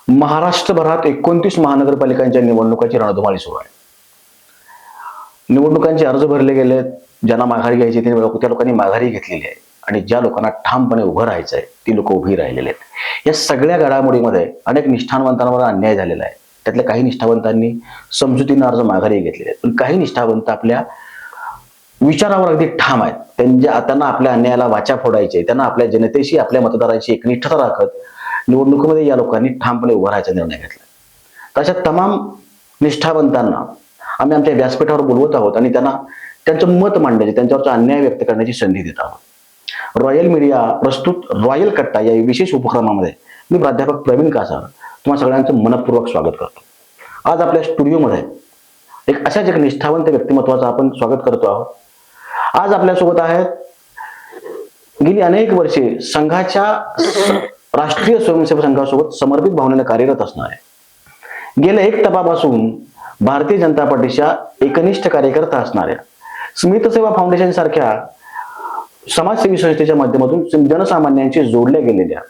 महाराष्ट्रभरात 29 महानगरपालिकांच्या निवडणुकांची रणधुमाळी सुरू आहे. निवडणुकांचे अर्ज भरले गेले, ज्यांना माघारी घ्यायची त्या लोकांनी माघारी घेतलेली आहे आणि ज्या लोकांना ठामपणे उभं राहायचं आहे ती लोक उभी राहिलेली आहेत. या सगळ्या घडामोडीमध्ये अनेक निष्ठावंतांवर अन्याय झालेला आहे. त्यातल्या काही निष्ठावंतांनी समजुतीनं अर्ज माघारी घेतलेले आहेत, पण काही निष्ठावंत आपल्या विचारावर अगदी ठाम आहेत. त्यांना आपल्या अन्यायाला वाचा फोडायचे, त्यांना आपल्या जनतेशी आपल्या मतदारांशी एकनिष्ठता राखत निवडणुकीमध्ये या लोकांनी ठामपणे उभा राहायचा निर्णय घेतला. तर अशा तमाम निष्ठावंतांना आम्ही आमच्या व्यासपीठावर बोलवत आहोत आणि त्यांना त्यांचं मत मांडण्याची, त्यांच्यावरचा अन्याय व्यक्त करण्याची संधी देत आहोत. रॉयल मीडिया प्रस्तुत रॉयल कट्टा या विशेष उपक्रमामध्ये मी प्राध्यापक प्रवीण कासार तुम्हा सगळ्यांचं मनपूर्वक स्वागत करतो. आज आपल्या स्टुडिओमध्ये अशाच एक निष्ठावंत व्यक्तिमत्वाचं आपण स्वागत करतो आहोत. आज आपल्यासोबत आहेत गेली अनेक वर्षे संघाच्या राष्ट्रीय स्वयंसेवक संघासोबत समर्पित भावनेने कार्यरत असणारे, गेल्या एक तपापासून भारतीय जनता पार्टीच्या एकनिष्ठ कार्यकर्ता असणाऱ्या, स्मित सेवा फाउंडेशन सारख्या समाजसेवी संस्थेच्या माध्यमातून जनसामान्यांशी जोडल्या गेलेल्या,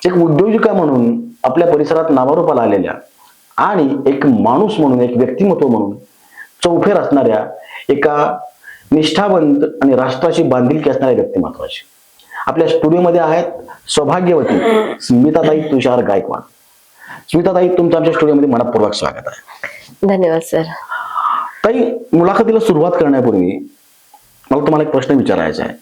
एक उद्योजिका म्हणून आपल्या परिसरात नावारूपाला आलेल्या आणि एक माणूस म्हणून, एक व्यक्तिमत्व म्हणून चौफेर असणाऱ्या एका निष्ठावंत आणि राष्ट्राची बांधिलकी असणाऱ्या व्यक्तिमत्वाची आपल्या स्टुडिओमध्ये आहेत सौभाग्यवती स्मिताताई तुषार गायकवाड. स्मिताताई, तुमचं आमच्या स्टुडिओमध्ये मनपूर्वक स्वागत आहे. धन्यवाद सर. ताई, मुलाखतीला सुरुवात करण्यापूर्वी मला तुम्हाला एक प्रश्न विचारायचा आहे.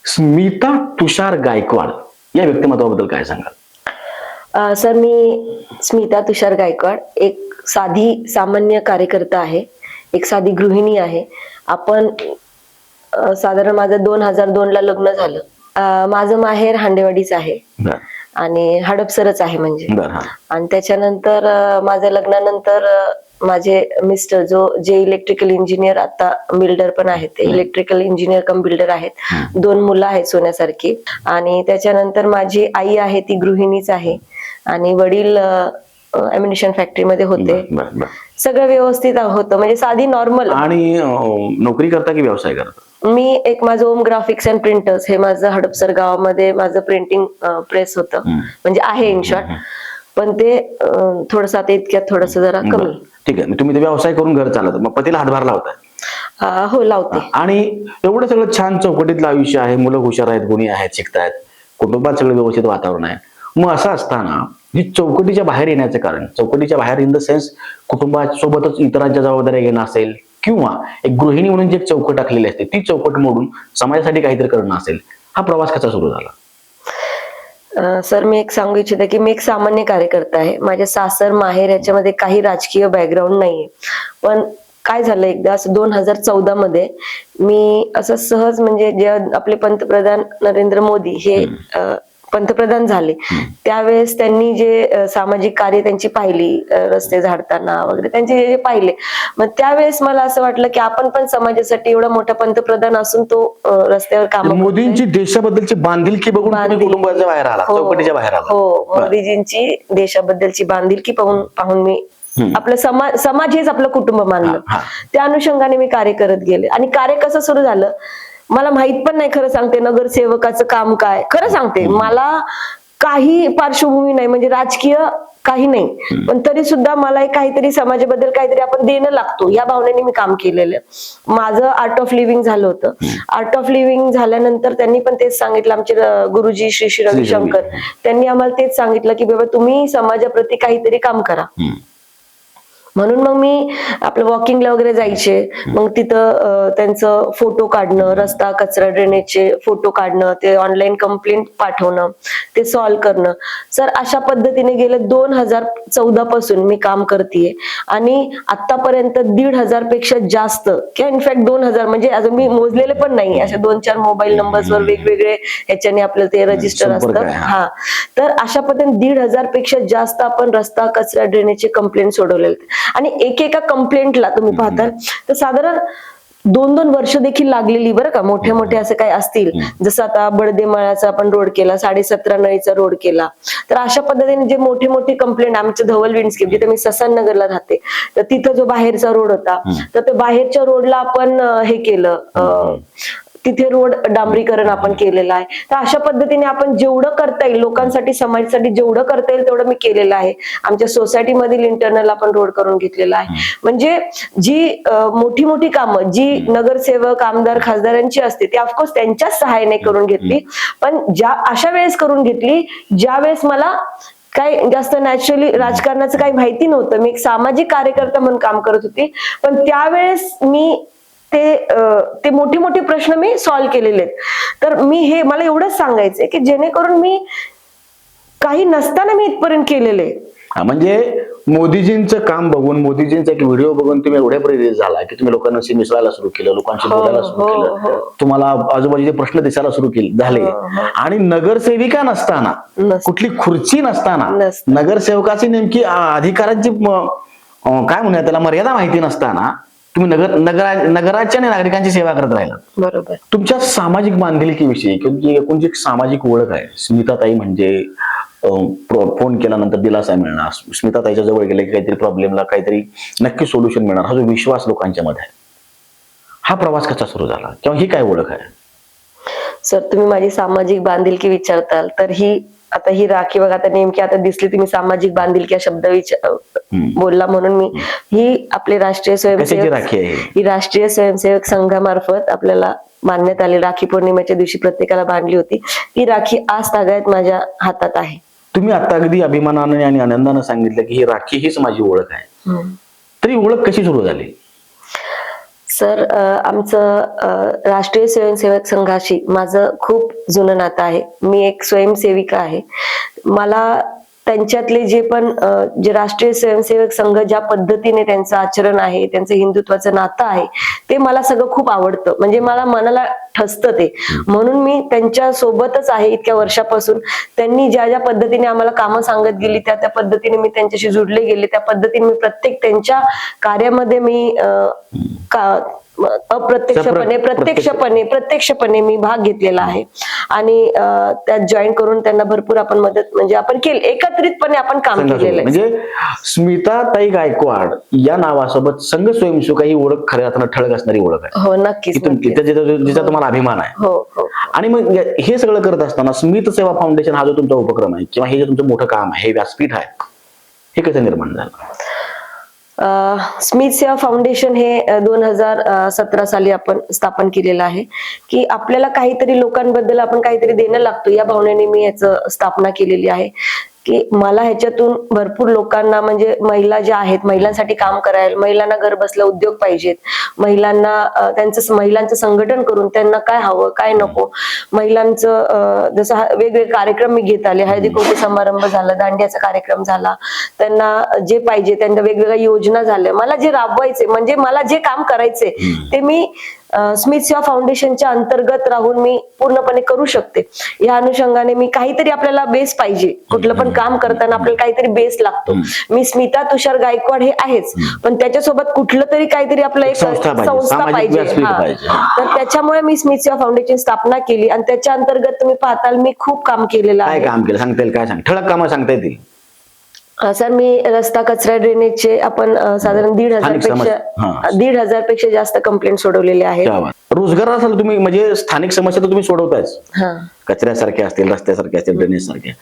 स्मिता तुषार गायकवाड या व्यक्तिमत्वाबद्दल काय सांगाल? सर, मी स्मिता तुषार गायकवाड एक साधी सामान्य कार्यकर्ता आहे, एक साधी गृहिणी आहे. आपण साधारण माझं 2002 ला लग्न झालं. माझं माहेर हांडेवाडीच आहे आणि हडपसरच आहे म्हणजे. आणि त्याच्यानंतर माझ्या लग्नानंतर माझे मिस्टर जे इलेक्ट्रिकल इंजिनियर, आता बिल्डर पण आहेत, ते इलेक्ट्रिकल इंजिनियर कम बिल्डर आहेत. 2 मुलं आहेत सोन्यासारखी. आणि त्याच्यानंतर माझी आई आहे ती गृहिणीच आहे आणि वडील अम्युनिशन फॅक्टरीमध्ये होते. सगळं व्यवस्थित होतं, म्हणजे साधी नॉर्मल. आणि नोकरी करता की व्यवसाय करता? मी माझं ओम ग्राफिक्स अँड प्रिंटर्स हे माझं हडपसर गावामध्ये माझं प्रिंटिंग प्रेस होतं, म्हणजे आहे इन शॉर्ट. पण ते थोडस आता इतक्यात थोडस जरा कमी. ठीक आहे, तुम्ही ते व्यवसाय करून घर चालत, मग पतीला हातभार लावताय? हो, लावते. आणि एवढं सगळं छान चौकटीतलं आयुष्य आहे, मुलं हुशार आहेत, गुणी आहेत, शिकतायत, कुटुंबात सगळं व्यवस्थित वातावरण आहे. मग असं असताना जी चौकटीच्या बाहेर येण्याचं कारण, चौकटीच्या बाहेर इन द सेन्स कुटुंबासोबतच इतरांच्या जबाबदाऱ्या घेणं असेल किंवा एक गृहिणी म्हणून जी चौकट टाकलेली असते ती चौकट मोडून समाजासाठी काहीतरी करणं असेल, हा प्रवास कसा सुरू झाला? सर, मी एक सांगू इच्छिते की मी एक सामान्य कार्यकर्ता आहे. माझ्या सासर माहेर याच्यामध्ये काही राजकीय बॅकग्राऊंड नाहीये. पण काय झालं, एकदा असं 2014 मध्ये मी असं सहज, म्हणजे जेव्हा आपले पंतप्रधान नरेंद्र मोदी हे पंतप्रधान झाले त्यावेळेस त्यांनी जे सामाजिक कार्य त्यांची पाहिली, रस्ते झाडताना वगैरे त्यांचे जे पाहिले, मग त्यावेळेस मला असं वाटलं की आपण पण समाजासाठी एवढा मोठा पंतप्रधान असून तो रस्त्यावर काम. मोदींची देशाबद्दलची बांधिलकी बघून कुटुंबाच्या बाहेर आला, चौकटीच्या बाहेर आला. हो, मोदीजींची देशाबद्दलची बांधिलकी पाहून मी आपलं समाज हेच आपलं कुटुंब मानलं. त्या अनुषंगाने मी कार्य करत गेले. आणि कार्य कसं सुरू झालं मला माहित पण नाही, खरं सांगते. नगरसेवकाचं काम काय, खरं सांगते, मला काही पार्श्वभूमी नाही, म्हणजे राजकीय काही नाही. पण तरी सुद्धा मला काहीतरी समाजाबद्दल काहीतरी आपण देणं लागतो या भावनेने मी काम केलेलं. माझं आर्ट ऑफ लिव्हिंग झालं होतं. आर्ट ऑफ लिव्हिंग झाल्यानंतर त्यांनी पण तेच सांगितलं, आमचे गुरुजी श्री श्री रविशंकर, त्यांनी आम्हाला तेच सांगितलं की बाबा तुम्ही समाजाप्रती काहीतरी काम करा. म्हणून मग मी आपलं वॉकिंगला वगैरे जायचे. मग तिथं त्यांचं फोटो काढणं, रस्ता कचरा ड्रेनेजचे फोटो काढणं, ते ऑनलाईन कंप्लेंट पाठवणं, ते सॉल्व्ह करणं. सर, अशा पद्धतीने गेले 2014 पासून मी काम करतेय. आणि आतापर्यंत 1,500 पेक्षा जास्त, किंवा इनफॅक्ट 2,000, म्हणजे अजून मी मोजलेले पण नाही, अशा 2-4 मोबाईल नंबर्सवर वेगवेगळे ह्याच्याने आपल्याला ते रजिस्टर असतं. हा, तर अशा पद्धतीने 1,500 पेक्षा जास्त आपण रस्ता कचरा ड्रेनेजचे कंप्लेंट सोडवलेले. आणि एकेका कंप्लेंटला तुम्ही पाहताल तर साधारण 2-2 वर्ष देखील लागलेली, बरं का. मोठे असं काही असतील, जसं आता बडदेमाळ्याचा आपण रोड केला, 17.5 नळीचा रोड केला. तर अशा पद्धतीने जे मोठे कंप्लेंट, आमचं धवल विंडस्केप जिथे मी ससन नगरला राहते, तर तिथं जो बाहेरचा रोड होता, तर त्या बाहेरच्या रोडला आपण हे केलं, तिथे रोड डांबरीकरण आपण केलेलं आहे. तर अशा पद्धतीने आपण जेवढं करता येईल लोकांसाठी, समाजासाठी जेवढं करता येईल तेवढं मी केलेलं आहे. आमच्या सोसायटी मधील इंटरनल आपण रोड करून घेतलेला आहे. म्हणजे जी मोठी मोठी कामं जी नगरसेवक, आमदार, खासदारांची असते ती ऑफकोर्स त्यांच्याच सहाय्याने करून घेतली, पण अशा वेळेस करून घेतली ज्या वेळेस मला काही जास्त नॅचरली राजकारणाचं काही माहिती नव्हतं. मी एक सामाजिक कार्यकर्ता म्हणून काम करत होती, पण त्यावेळेस मी ते मोठे मोठे प्रश्न मी सॉल्व्ह केलेले आहेत. तर मला एवढंच सांगायचंय की जेणेकरून मी काही नसताना मी इथपर्यंत केलेले. म्हणजे मोदीजींचं काम बघून, मोदीजींचा एक व्हिडिओ बघून तुम्ही एवढे प्रेरित झाला की तुम्ही लोकांशी मिसळायला सुरू केलं, लोकांशी बोलायला सुरू केलं, तुम्हाला आजूबाजूचे प्रश्न दिसायला सुरू झाले. आणि नगरसेविका नसताना, कुठली खुर्ची नसताना, नगरसेवकाची नेमकी अधिकारांची काय म्हणूया त्याला मर्यादा माहिती नसताना तुम्ही नगराच्या आणि नागरिकांची सेवा करत राहिला. बरोबर. तुमच्या सामाजिक बांधिलकीविषयी किंवा एकूणची एक सामाजिक ओळख आहे. स्मिताताई म्हणजे फोन केल्यानंतर दिलासा मिळणार, स्मिताताईच्या जवळ गेले की काहीतरी प्रॉब्लेमला काहीतरी नक्की सोल्युशन मिळणार, हा जो विश्वास लोकांच्या मध्ये आहे, हा प्रवास कसा सुरू झाला किंवा ही काय ओळख आहे? सर, तुम्ही माझी सामाजिक बांधिलकी विचारताल तर ही राखी बघा, आता नेमकी आता दिसली तुम्ही सामाजिक बांधिलकी हा शब्द बोलला म्हणून ही आपले राष्ट्रीय स्वयंसेवक राखी आहे. ही राष्ट्रीय स्वयंसेवक संघामार्फत आपल्याला मानण्यात आली. राखी पौर्णिमेच्या दिवशी प्रत्येकाला बांधली होती. ही राखी आज तागायत माझ्या हातात आहे. तुम्ही आता अगदी अभिमानाने आणि आनंदाने सांगितलं की ही राखी हीच माझी ओळख आहे. तरी ओळख कशी सुरू झाली? सर, आमचं राष्ट्रीय स्वयंसेवक संघाशी माझं खूप जुनं नातं आहे. मी एक स्वयंसेविका आहे. मला त्यांच्यातले जे राष्ट्रीय स्वयंसेवक संघ ज्या पद्धतीने त्यांचं आचरण आहे, त्यांचं हिंदुत्वाचं नातं आहे, ते मला सगळं खूप आवडतं. म्हणजे मला मनाला ठसतं ते. म्हणून मी त्यांच्या सोबतच आहे इतक्या वर्षापासून. त्यांनी ज्या ज्या पद्धतीने आम्हाला कामं सांगत गेली त्या पद्धतीने मी त्यांच्याशी जुडले गेले. त्या पद्धतीने मी प्रत्येक त्यांच्या कार्यामध्ये मी प्रत्यक्षपणे मी भाग घेतलेला आहे. आणि त्यात जॉईन करून त्यांना भरपूर आपण मदत म्हणजे आपण केली, एकत्रितपणे आपण काम केलेलं आहे. म्हणजे स्मिताताई गायकवाड या नावासोबत संघ स्वयंसेवक ही ओळख खऱ्या अर्थानं ठळक असणारी ओळख आहे. हो, नक्कीच. जिचा तुम्हाला अभिमान आहे. हो. आणि मग हे सगळं करत असताना स्मित सेवा फाउंडेशन हा जो तुमचा उपक्रम आहे किंवा हे जे तुमचं मोठं काम आहे, हे व्यासपीठ आहे, हे कसं निर्माण झालं? स्मित सेवा फाउंडेशन हे 2017 साली आपण स्थापन केलेलं आहे. की आपल्याला काहीतरी लोकांबद्दल आपण काहीतरी देणं लागतो या भावनेने मी याचं स्थापना केलेली आहे. की मला ह्याच्यातून भरपूर लोकांना म्हणजे महिला ज्या आहेत, महिलांसाठी काम करायला, महिलांना घर बसल्या उद्योग पाहिजेत, महिलांचं संघटन करून त्यांना काय हवं काय नको, महिलांचं जसं वेगवेगळे कार्यक्रम मी घेत आले. हळदी कुंकू समारंभ झाला, दांडियाचा कार्यक्रम झाला, त्यांना जे पाहिजे त्यांना वेगवेगळ्या योजना झाल्या. मला जे राबवायचे म्हणजे मला जे काम करायचे ते मी स्मित सेवा फाउंडेशनच्या अंतर्गत राहून मी पूर्णपणे करू शकते. या अनुषंगाने मी काहीतरी आपल्याला बेस पाहिजे, कुठलं पण काम करताना आपल्याला काहीतरी बेस लागतो. मी स्मिता तुषार गायकवाड हे आहेच, पण त्याच्यासोबत कुठलं तरी काहीतरी आपलं एक संस्था पाहिजे. तर त्याच्यामुळे मी स्मित सेवा फाउंडेशन स्थापना केली आणि त्याच्या अंतर्गत तुम्ही पाहताल मी खूप काम केलेलं आहे. काय काम केलं सांगता येईल? काय सांग, ठळक कामं सांगता येतील? सर, मी रस्ता कचरा ड्रेनेजचे आपण साधारण 1,500 पेक्षा जास्त कंप्लेंट सोडवलेले आहेत. रोजगारासाठी तुम्ही म्हणजे स्थानिक समस्या तर तुम्ही सोडवतायच, कचऱ्यासारख्या असतील, रस्त्यासारख्या असतील, ड्रेनेज सारख्या.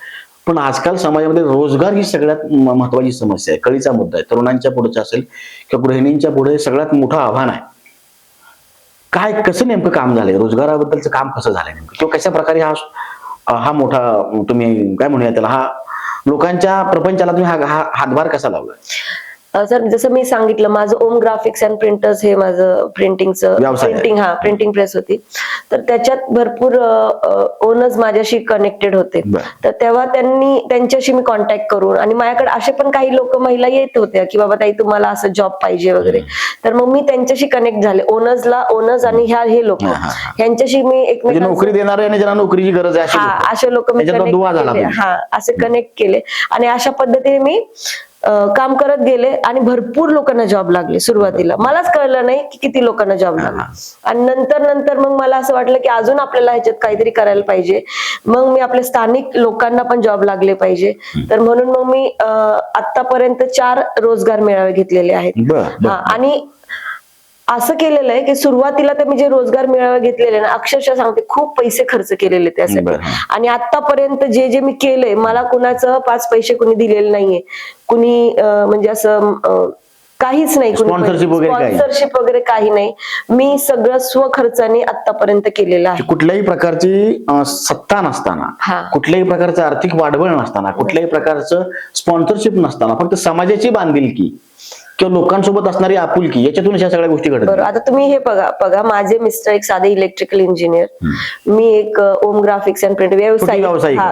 पण आजकाल समाजामध्ये रोजगार ही सगळ्यात महत्वाची समस्या आहे, कळीचा मुद्दा आहे. तरुणांच्या पुढे असेल किंवा गृहिणींच्या पुढे सगळ्यात मोठं आव्हान आहे. काय कसं नेमकं काम झालंय, रोजगाराबद्दलचं काम कसं झालंय नेमकं, किंवा कशा प्रकारे हा मोठा तुम्ही काय म्हणूया त्याला, हा लोकांच्या प्रपंचाला तुम्ही हा हातभार कसा लावला? सर, जसं मी सांगितलं माझं ओम ग्राफिक्स अँड प्रिंटर्स हे माझं प्रिंटिंग प्रेस होती. तर त्याच्यात भरपूर ओनर्स माझ्याशी कनेक्टेड होते. तर तेव्हा त्यांच्याशी मी कॉन्टॅक्ट करून, आणि माझ्याकडे असे पण काही लोक महिला येत होत्या की बाबा ताई तुम्हाला असं जॉब पाहिजे वगैरे. तर मग मी त्यांच्याशी कनेक्ट झाले. ओनर्स आणि हे लोक ह्यांच्याशी मी एकमेकांना नोकरी देणारे आणि ज्यांना नोकरीची गरज आहे असे लोक मी असे कनेक्ट केले आणि अशा पद्धतीने मी काम करत गेले आणि भरपूर लोकांना जॉब लागले. सुरुवातीला मलाच कळलं नाही की किती लोकांना जॉब लागला, आणि नंतर मग मला असं वाटलं की अजून आपल्याला ह्याच्यात काहीतरी करायला पाहिजे. मग मी आपल्या स्थानिक लोकांना पण जॉब लागले पाहिजे. तर म्हणून मग मी आतापर्यंत 4 रोजगार मेळावे घेतलेले आहेत. आणि असं केलेलं आहे की सुरुवातीला तर मी जे रोजगार मेळावे घेतलेले ना, अक्षरशः सांगते खूप पैसे खर्च केलेले त्यासाठी. बरं. आणि आतापर्यंत जे जे मी केलंय, मला कुणाचं 5 पैसे कुणी दिलेले नाहीये, कुणी म्हणजे असं काहीच नाही, Sponsorship वगैरे काही? स्पॉन्सरशिप वगैरे काही नाही. मी सगळं स्वखर्चाने आतापर्यंत केलेलं आहे. कुठल्याही प्रकारची सत्ता नसताना, हा. कुठल्याही प्रकारचं आर्थिक वाढवण नसताना, कुठल्याही प्रकारचं स्पॉन्सरशिप नसताना, फक्त समाजाची बांधिलकी किंवा लोकांसोबत असणारी आपुलकी, याच्यातून ह्या सगळ्या गोष्टी घडतात. बरोबर. आता तुम्ही हे बघा, माझे मिस्टर एक साधे इलेक्ट्रिकल इंजिनियर, मी एक ओम ग्राफिक्स अँड प्रिंट व्यावसायिक.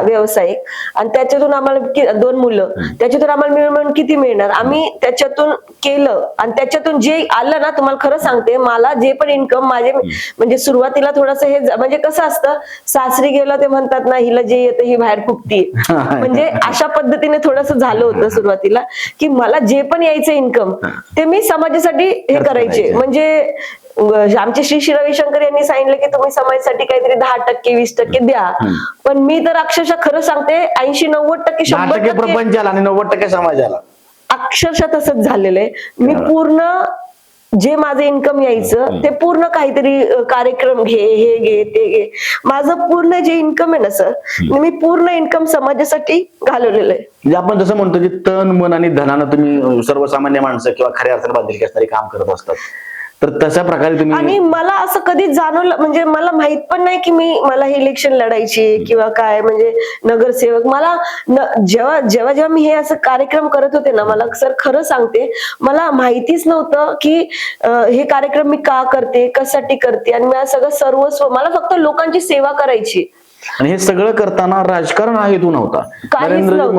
व्यावसायिक, आणि त्याच्यातून आम्हाला 2 मुलं, त्याच्यातून आम्हाला मिळून किती मिळणार? आम्ही त्याच्यातून केलं आणि त्याच्यातून जे आलं ना, तुम्हाला खरं सांगते, मला जे पण इन्कम माझे म्हणजे सुरुवातीला थोडंसं हे म्हणजे कसं असतं, सासरी गेलं ते म्हणतात ना, हिला जे येतं ही बाहेर फुकती, म्हणजे अशा पद्धतीने थोडंसं झालं होतं सुरुवातीला, की मला जे पण यायचं इन्कम ते मी समाजासाठी हे करायचे. म्हणजे आमचे श्री रविशंकर यांनी सांगितलं की तुम्ही समाजासाठी काहीतरी 10%, 20% द्या, पण मी तर अक्षरशः खरं सांगते 80-90%, 10% 100% प्रपंचाला आणि 90% समाजाला. अक्षरशः तसंच झालेलं आहे. मी पूर्ण जे माझं इन्कम यायचं ते पूर्ण काहीतरी कार्यक्रम हे घे ते घे, माझं पूर्ण जे इन्कम आहे ना सर, मी पूर्ण इन्कम समाजासाठी घालवलेलं आहे. म्हणजे आपण जसं म्हणतो की तन मन आणि धनानं तुम्ही सर्वसामान्य माणसं किंवा खऱ्या अर्थाने बांधिलकी असणारी काम करत असतात, तर तशा प्रकारे तुम्ही. आणि मला असं कधीच जाणवलं, म्हणजे मला माहित पण नाही की मला हे इलेक्शन लढायची किंवा काय, म्हणजे नगरसेवक मला जेव्हा जेव्हा मी हे असं कार्यक्रम करत होते ना, मला सर खरं सांगते, मला माहितीच नव्हतं की हे कार्यक्रम मी का करते, कशासाठी करते, आणि मला सगळं सर्वस्व, मला फक्त लोकांची सेवा करायची. आणि हे सगळं करताना राजकारण हा हेतू नव्हता.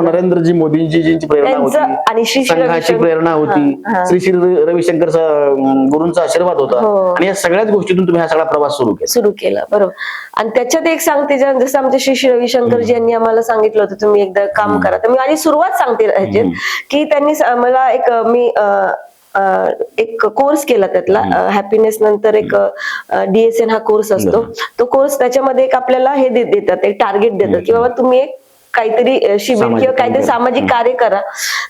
नरेंद्रजी मोदींची प्रेरणा होती, संघाची प्रेरणा होती, श्री रविशंकर गुरूंचा आशीर्वाद होता, आणि या सगळ्याच गोष्टीतून तुम्ही हा सगळा प्रवास सुरू केला. बरोबर. आणि त्याच्यात एक सांगते, जसं आमचे श्री रविशंकरजी यांनी आम्हाला सांगितलं होतं तुम्ही एकदा काम करा, तर मी माझी सुरुवात सांगते ह्याच्यात, की त्यांनी मला एक कोर्स केला त्यातला, हॅपीनेस नंतर एक DSN हा कोर्स असतो. तो कोर्स त्याच्यामध्ये एक आपल्याला हे देतात, एक टार्गेट देतात की बाबा तुम्ही एक काहीतरी शिबिर किंवा काहीतरी सामाजिक कार्य करा.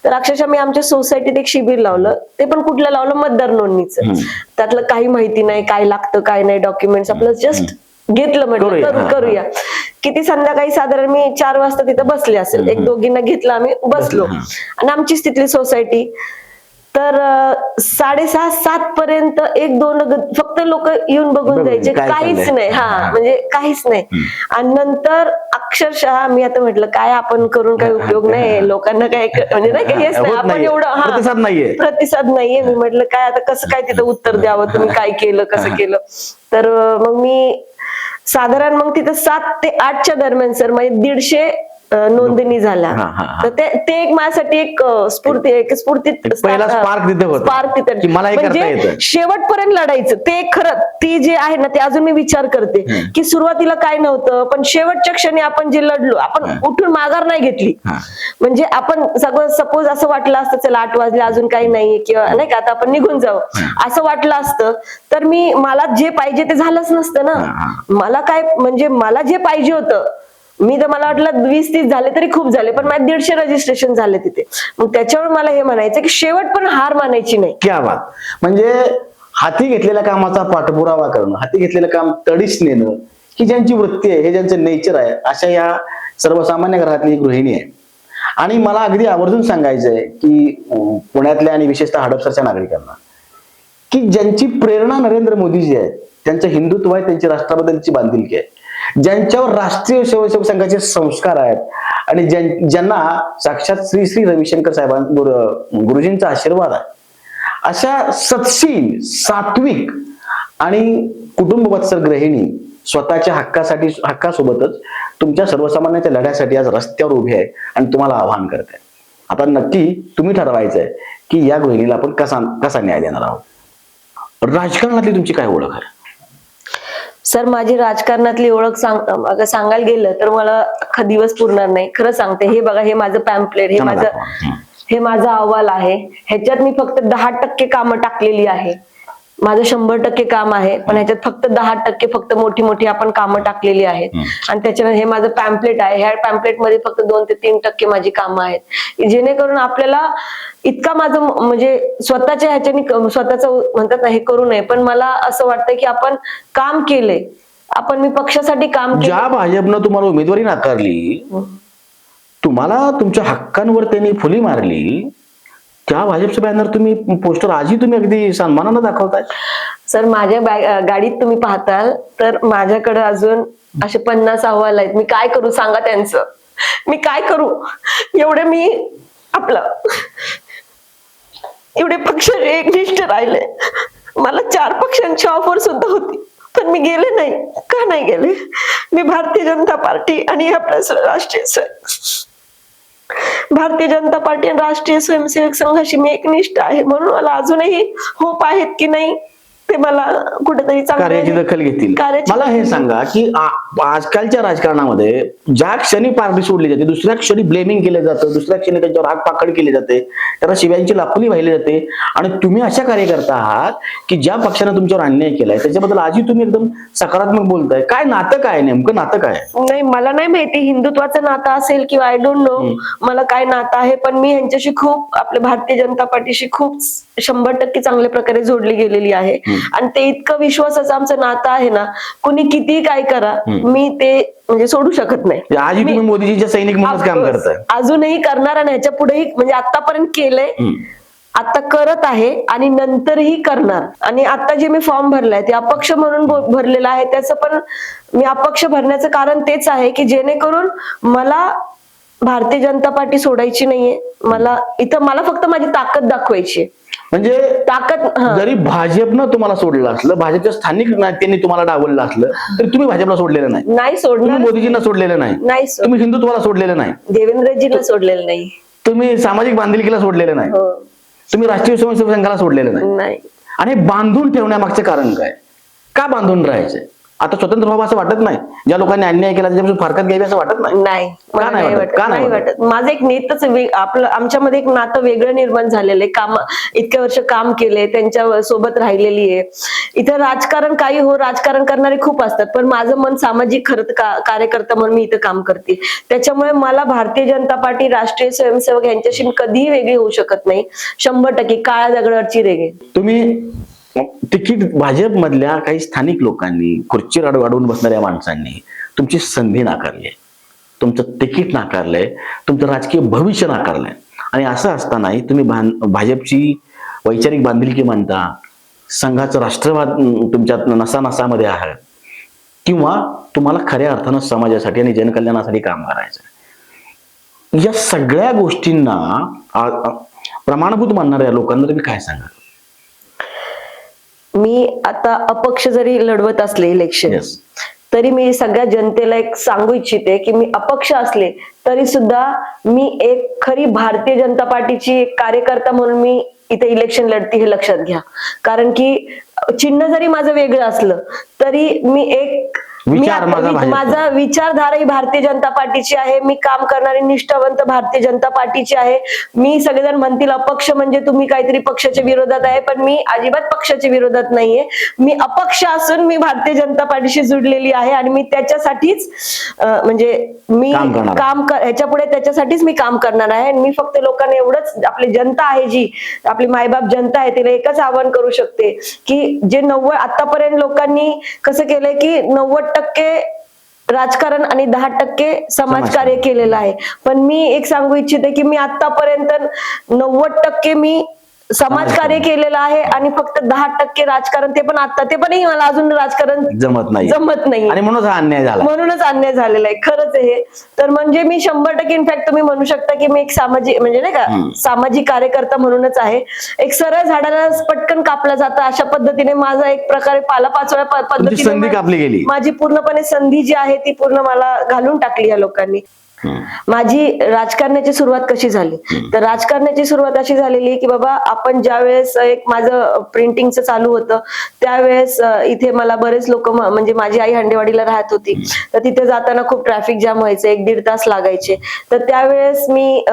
तर अक्षरशः मी आमच्या सोसायटीत एक शिबिर लावलं, ते पण कुठलं लावलं, मतदार नोंदणीचं. त्यातलं काही माहिती नाही, काय लागतं काय नाही, डॉक्युमेंट्स आपलं जस्ट घेतलं, म्हटलं करूया. किती संध्याकाळी साधारण मी 4 वाजता तिथं बसले असेल, 1-2 घेतलं, आम्ही बसलो, आणि आमचीच तिथली सोसायटी. तर 6:30-7 पर्यंत 1-2 फक्त लोक येऊन बघून जायचे, काहीच नाही. म्हणजे काहीच नाही. आणि नंतर अक्षरशः मी आता म्हटलं काय आपण करून काही उपयोग नाही, लोकांना काय म्हणजे नाही का, हेच नाही, आपण एवढं प्रतिसाद नाहीये. मी म्हटलं काय आता कसं काय तिथं उत्तर द्यावं, तुम्ही काय केलं, कसं केलं. तर मग मी साधारण मग तिथं 7 ते 8च्या दरम्यान सर म्हणजे 150 नोंदणी झाल्या. तर ते एक माझ्यासाठी एक स्फूर्ती स्पार्क तिथं, म्हणजे शेवटपर्यंत लढायचं ते खरं, ती जे आहे ना, ते अजून मी विचार करते की सुरुवातीला काय नव्हतं, पण शेवटच्या क्षणी आपण जे लढलो, आपण उठून माघार नाही घेतली. म्हणजे आपण सगळं सपोज असं वाटलं असतं, चला 8 वाजले अजून काही नाहीये किंवा नाही का, आता आपण निघून जावं, असं वाटलं असतं, तर मला जे पाहिजे ते झालंच नसतं ना. मला काय म्हणजे मला जे पाहिजे होतं, मला वाटलं 20-30 झाले तरी खूप झाले, पण माझे 150 रजिस्ट्रेशन झाले तिथे. मग त्याच्यावर मला हे म्हणायचं की शेवट पण हार मानायची नाही. क्या बात. म्हणजे हाती घेतलेल्या कामाचा पाठपुरावा करणं, हाती घेतलेलं काम तडीस नेणं, ही ज्यांची वृत्ती आहे, हे ज्यांचं नेचर आहे, अशा या सर्वसामान्य घरातली गृहिणी आहे. आणि मला अगदी आवर्जून सांगायचंय की पुण्यातल्या आणि विशेषतः हडपसरच्या नागरिकांना, की ज्यांची प्रेरणा नरेंद्र मोदीजी आहेत, त्यांचं हिंदुत्व आहे, त्यांची राष्ट्राबद्दलची बांधिलकी आहे, ज्यांच्यावर राष्ट्रीय स्वयंसेवक संघाचे संस्कार आहेत, आणि ज्यांना साक्षात श्री रविशंकर गुरुजींचा आशीर्वाद आहे, अशा सत्शील, सात्विक आणि कुटुंबवत्सल गृहिणी स्वतःच्या हक्कासोबतच तुमच्या सर्वसामान्यांच्या लढ्यासाठी आज रस्त्यावर उभे आहे आणि तुम्हाला आवाहन करत आहे. आता नक्की तुम्ही ठरवायचंय की या गृहिणीला आपण कसा न्याय देणार आहोत. राजकारणातली तुमची काय ओळख आहे सर? माझी राजकारणातली ओळख सांगायला गेलं तर मला अख्खा दिवस पुरणार नाही. खरं सांगते, हे बघा, हे माझं पॅम्पलेट, हे माझा अहवाल आहे. ह्याच्यात मी फक्त 10% कामं टाकलेली आहे. माझं 100% काम आहे, पण ह्याच्यात फक्त 10% फक्त मोठी आपण कामं टाकलेली आहेत. आणि त्याच्यानंतर हे माझं पॅम्पलेट आहे. ह्या पॅम्पलेट मध्ये फक्त 2 ते 3% माझी कामं आहेत, जेणेकरून आपल्याला इतका माझं म्हणजे स्वतःच्या ह्याच्याने स्वतःचं म्हणतात ना हे करू नये, पण मला असं वाटतं की आपण काम केलंय, मी पक्षासाठी काम केलं. ज्या भाजपनं तुम्हाला उमेदवारी नाकारली, तुम्हाला तुमच्या हक्कांवर त्यांनी फुली मारली, त्या भाजपचं बॅनर तुम्ही पोस्टर आजही तुम्ही अगदी सन्मानानं दाखवताय. सर माझ्या गाडीत तुम्ही पाहताल तर माझ्याकडे अजून असे 50 अहवाल आहेत. मी काय करू सांगा त्यांचं, मी काय करू? मी एवढे पक्ष एकनिष्ठ राहिले. मला 4 पक्षांची ऑफर सुद्धा होती, पण मी गेले नाही. का नाही गेले? मी भारतीय जनता पार्टी आणि भारतीय जनता पार्टी आणि राष्ट्रीय स्वयंसेवक संघाशी मी एकनिष्ठ आहे, म्हणून मला अजूनही होप आहेत की नाही ते मला कुठेतरी कार्याची दखल घेतील. मला हे सांगा की आजकालच्या राजकारणामध्ये ज्या क्षणी पार्टी सोडली जाते, दुसऱ्या क्षणी ब्लेमिंग केलं जातं, दुसऱ्या क्षणी त्यांच्यावर आग पाकड केली जाते, त्यांना शिव्यांची लापली वाहिली जाते. आणि तुम्ही अशा कार्यकर्ता आहात की ज्या पक्षाने तुमच्यावर अन्याय केलाय त्याच्याबद्दल आजही तुम्ही एकदम सकारात्मक बोलताय. काय नातं काय, नेमकं नातं काय? नाही, मला नाही माहिती हिंदुत्वाचं नातं असेल किंवा आय डोंट नो मला काय नातं आहे, पण मी ह्यांच्याशी खूप आपल्या भारतीय जनता पार्टीशी खूप 100% चांगल्या प्रकारे जोडली गेलेली आहे. आणि ते इतकं विश्वासाचं आमचं नातं आहे ना, कुणी किती काय करा मी ते म्हणजे सोडू शकत नाही. आजही तुम्ही मोदीजीच्या सैनिक म्हणूनच काम करताय, अजूनही करणार आणि ह्याच्या पुढेही म्हणजे आतापर्यंत केलंय, आता करत आहे आणि नंतरही करणार. आणि आता जे मी फॉर्म भरलाय ते अपक्ष म्हणून भरलेला आहे. त्याचं पण मी अपक्ष भरण्याचं कारण तेच आहे की जेणेकरून मला भारतीय जनता पार्टी सोडायची नाहीये. मला फक्त माझी ताकद दाखवायची. म्हणजे ताकद जरी भाजपनं तुम्हाला सोडलं असलं, भाजपच्या स्थानिक नेत्यांनी तुम्हाला डावललं असलं तरी तुम्ही भाजपला सोडलेलं नाही सोडणार. तुम्ही मोदीजींना सोडलेलं नाही, तुम्ही हिंदुत्वाला सोडलेलं नाही, देवेंद्रजींना सोडलेलं नाही, तुम्ही सामाजिक बांधिलकीला सोडलेलं नाही, तुम्ही राष्ट्रीय स्वयंसेवक संघाला सोडलेलं नाही. आणि बांधून ठेवण्यामागचं कारण काय? का बांधून राहायचंय? आता स्वतंत्र व्हावं असं वाटत नाही? ज्या लोकांनी अन्याय केला त्याच्यापासून फारकत घ्यावी असं वाटत नाही? मला नाही वाटत. माझं एक नेतच आमच्यामध्ये एक नातं वेगळं निर्माण झालेलं आहे. इतक्या वर्ष काम केले, त्यांच्या सोबत राहिलेली आहे. इथं राजकारण राजकारण करणारे खूप असतात, पण माझं मन सामाजिक कार्यकर्ता म्हणून मी इथं काम करते. त्याच्यामुळे मला भारतीय जनता पार्टी, राष्ट्रीय स्वयंसेवक यांच्याशी मी कधीही वेगळी होऊ शकत नाही. 100% काळ्या दगडावरची रेघे. तुम्ही तिकीट भाजपमधल्या काही स्थानिक लोकांनी, खुर्चीवर अडवून बसणाऱ्या माणसांनी तुमची संधी नाकारली, तुमचं तिकीट नाकारलंय, तुमचं राजकीय भविष्य नाकारलंय. आणि असं असतानाही तुम्ही भाजपची वैचारिक बांधिलकी म्हणता, संघाचं राष्ट्रवाद तुमच्या नसानसामध्ये आहे, किंवा तुम्हाला खऱ्या अर्थानं समाजासाठी आणि जनकल्याणासाठी काम करायचं. या सगळ्या गोष्टींना प्रमाणभूत मानणाऱ्या लोकांना तुम्ही काय सांगा? मी आता अपक्ष जरी लढवत असले इलेक्शन, तरी मी सगळ्या जनतेला एक सांगू इच्छिते की मी अपक्ष असले तरी सुद्धा मी एक खरी भारतीय जनता पार्टीची एक कार्यकर्ता म्हणून मी इथे इलेक्शन लढते, हे लक्षात घ्या. कारण की चिन्ह जरी माझं वेगळं असलं तरी माझा विचारधारा ही भारतीय जनता पार्टीची आहे. मी काम करणारी निष्ठावंत भारतीय जनता पार्टीची आहे. मी सगळेजण म्हणतील अपक्ष म्हणजे तुम्ही काहीतरी पक्षाच्या विरोधात आहे, पण मी अजिबात पक्षाच्या विरोधात नाहीये. मी अपक्ष असून मी भारतीय जनता पार्टीशी जुडलेली आहे आणि मी त्याच्यासाठीच म्हणजे मी ह्याच्या पुढे त्याच्यासाठीच मी काम करणार आहे. मी फक्त लोकांना एवढंच, आपली जनता आहे, जी आपली मायबाप जनता आहे, तिला एकच आवाहन करू शकते की जे आतापर्यंत लोकांनी कसं केलंय की 90% राजकारण आणि 10% समाजकार्य केलेलं आहे. पण मी एक सांगू इच्छिते की मी आतापर्यंत 90% मी समाजकार्य केलेलं आहे आणि फक्त 10% राजकारण, ते पण मला अजून राजकारण जमत नाही आणि म्हणूनच अन्याय झालेला आहे. खरंच आहे. तर म्हणजे मी 100% इनफॅक्ट तुम्ही म्हणू शकता की मी एक सामाजिक म्हणजे नाही का सामाजिक कार्यकर्ता म्हणूनच आहे. एक सरळ झाडाला पटकन कापला जातं अशा पद्धतीने माझा एक प्रकारे पालापाचोळ्या पद्धतीने माझी पूर्णपणे संधी जी आहे ती पूर्ण मला घालून टाकली या लोकांनी. माझी राजकारणाची सुरुवात कशी झाली? तर राजकारणाची सुरुवात अशी झालेली की बाबा आपण ज्या वेळेस एक माझं प्रिंटिंगचं चालू होतं त्यावेळेस इथे मला बरेच लोक, म्हणजे माझी आई हंडेवाडीला राहत होती, तर तिथे जाताना खूप ट्रॅफिक जाम व्हायचं, 1-1.5 तास लागायचे. तर त्यावेळेस मी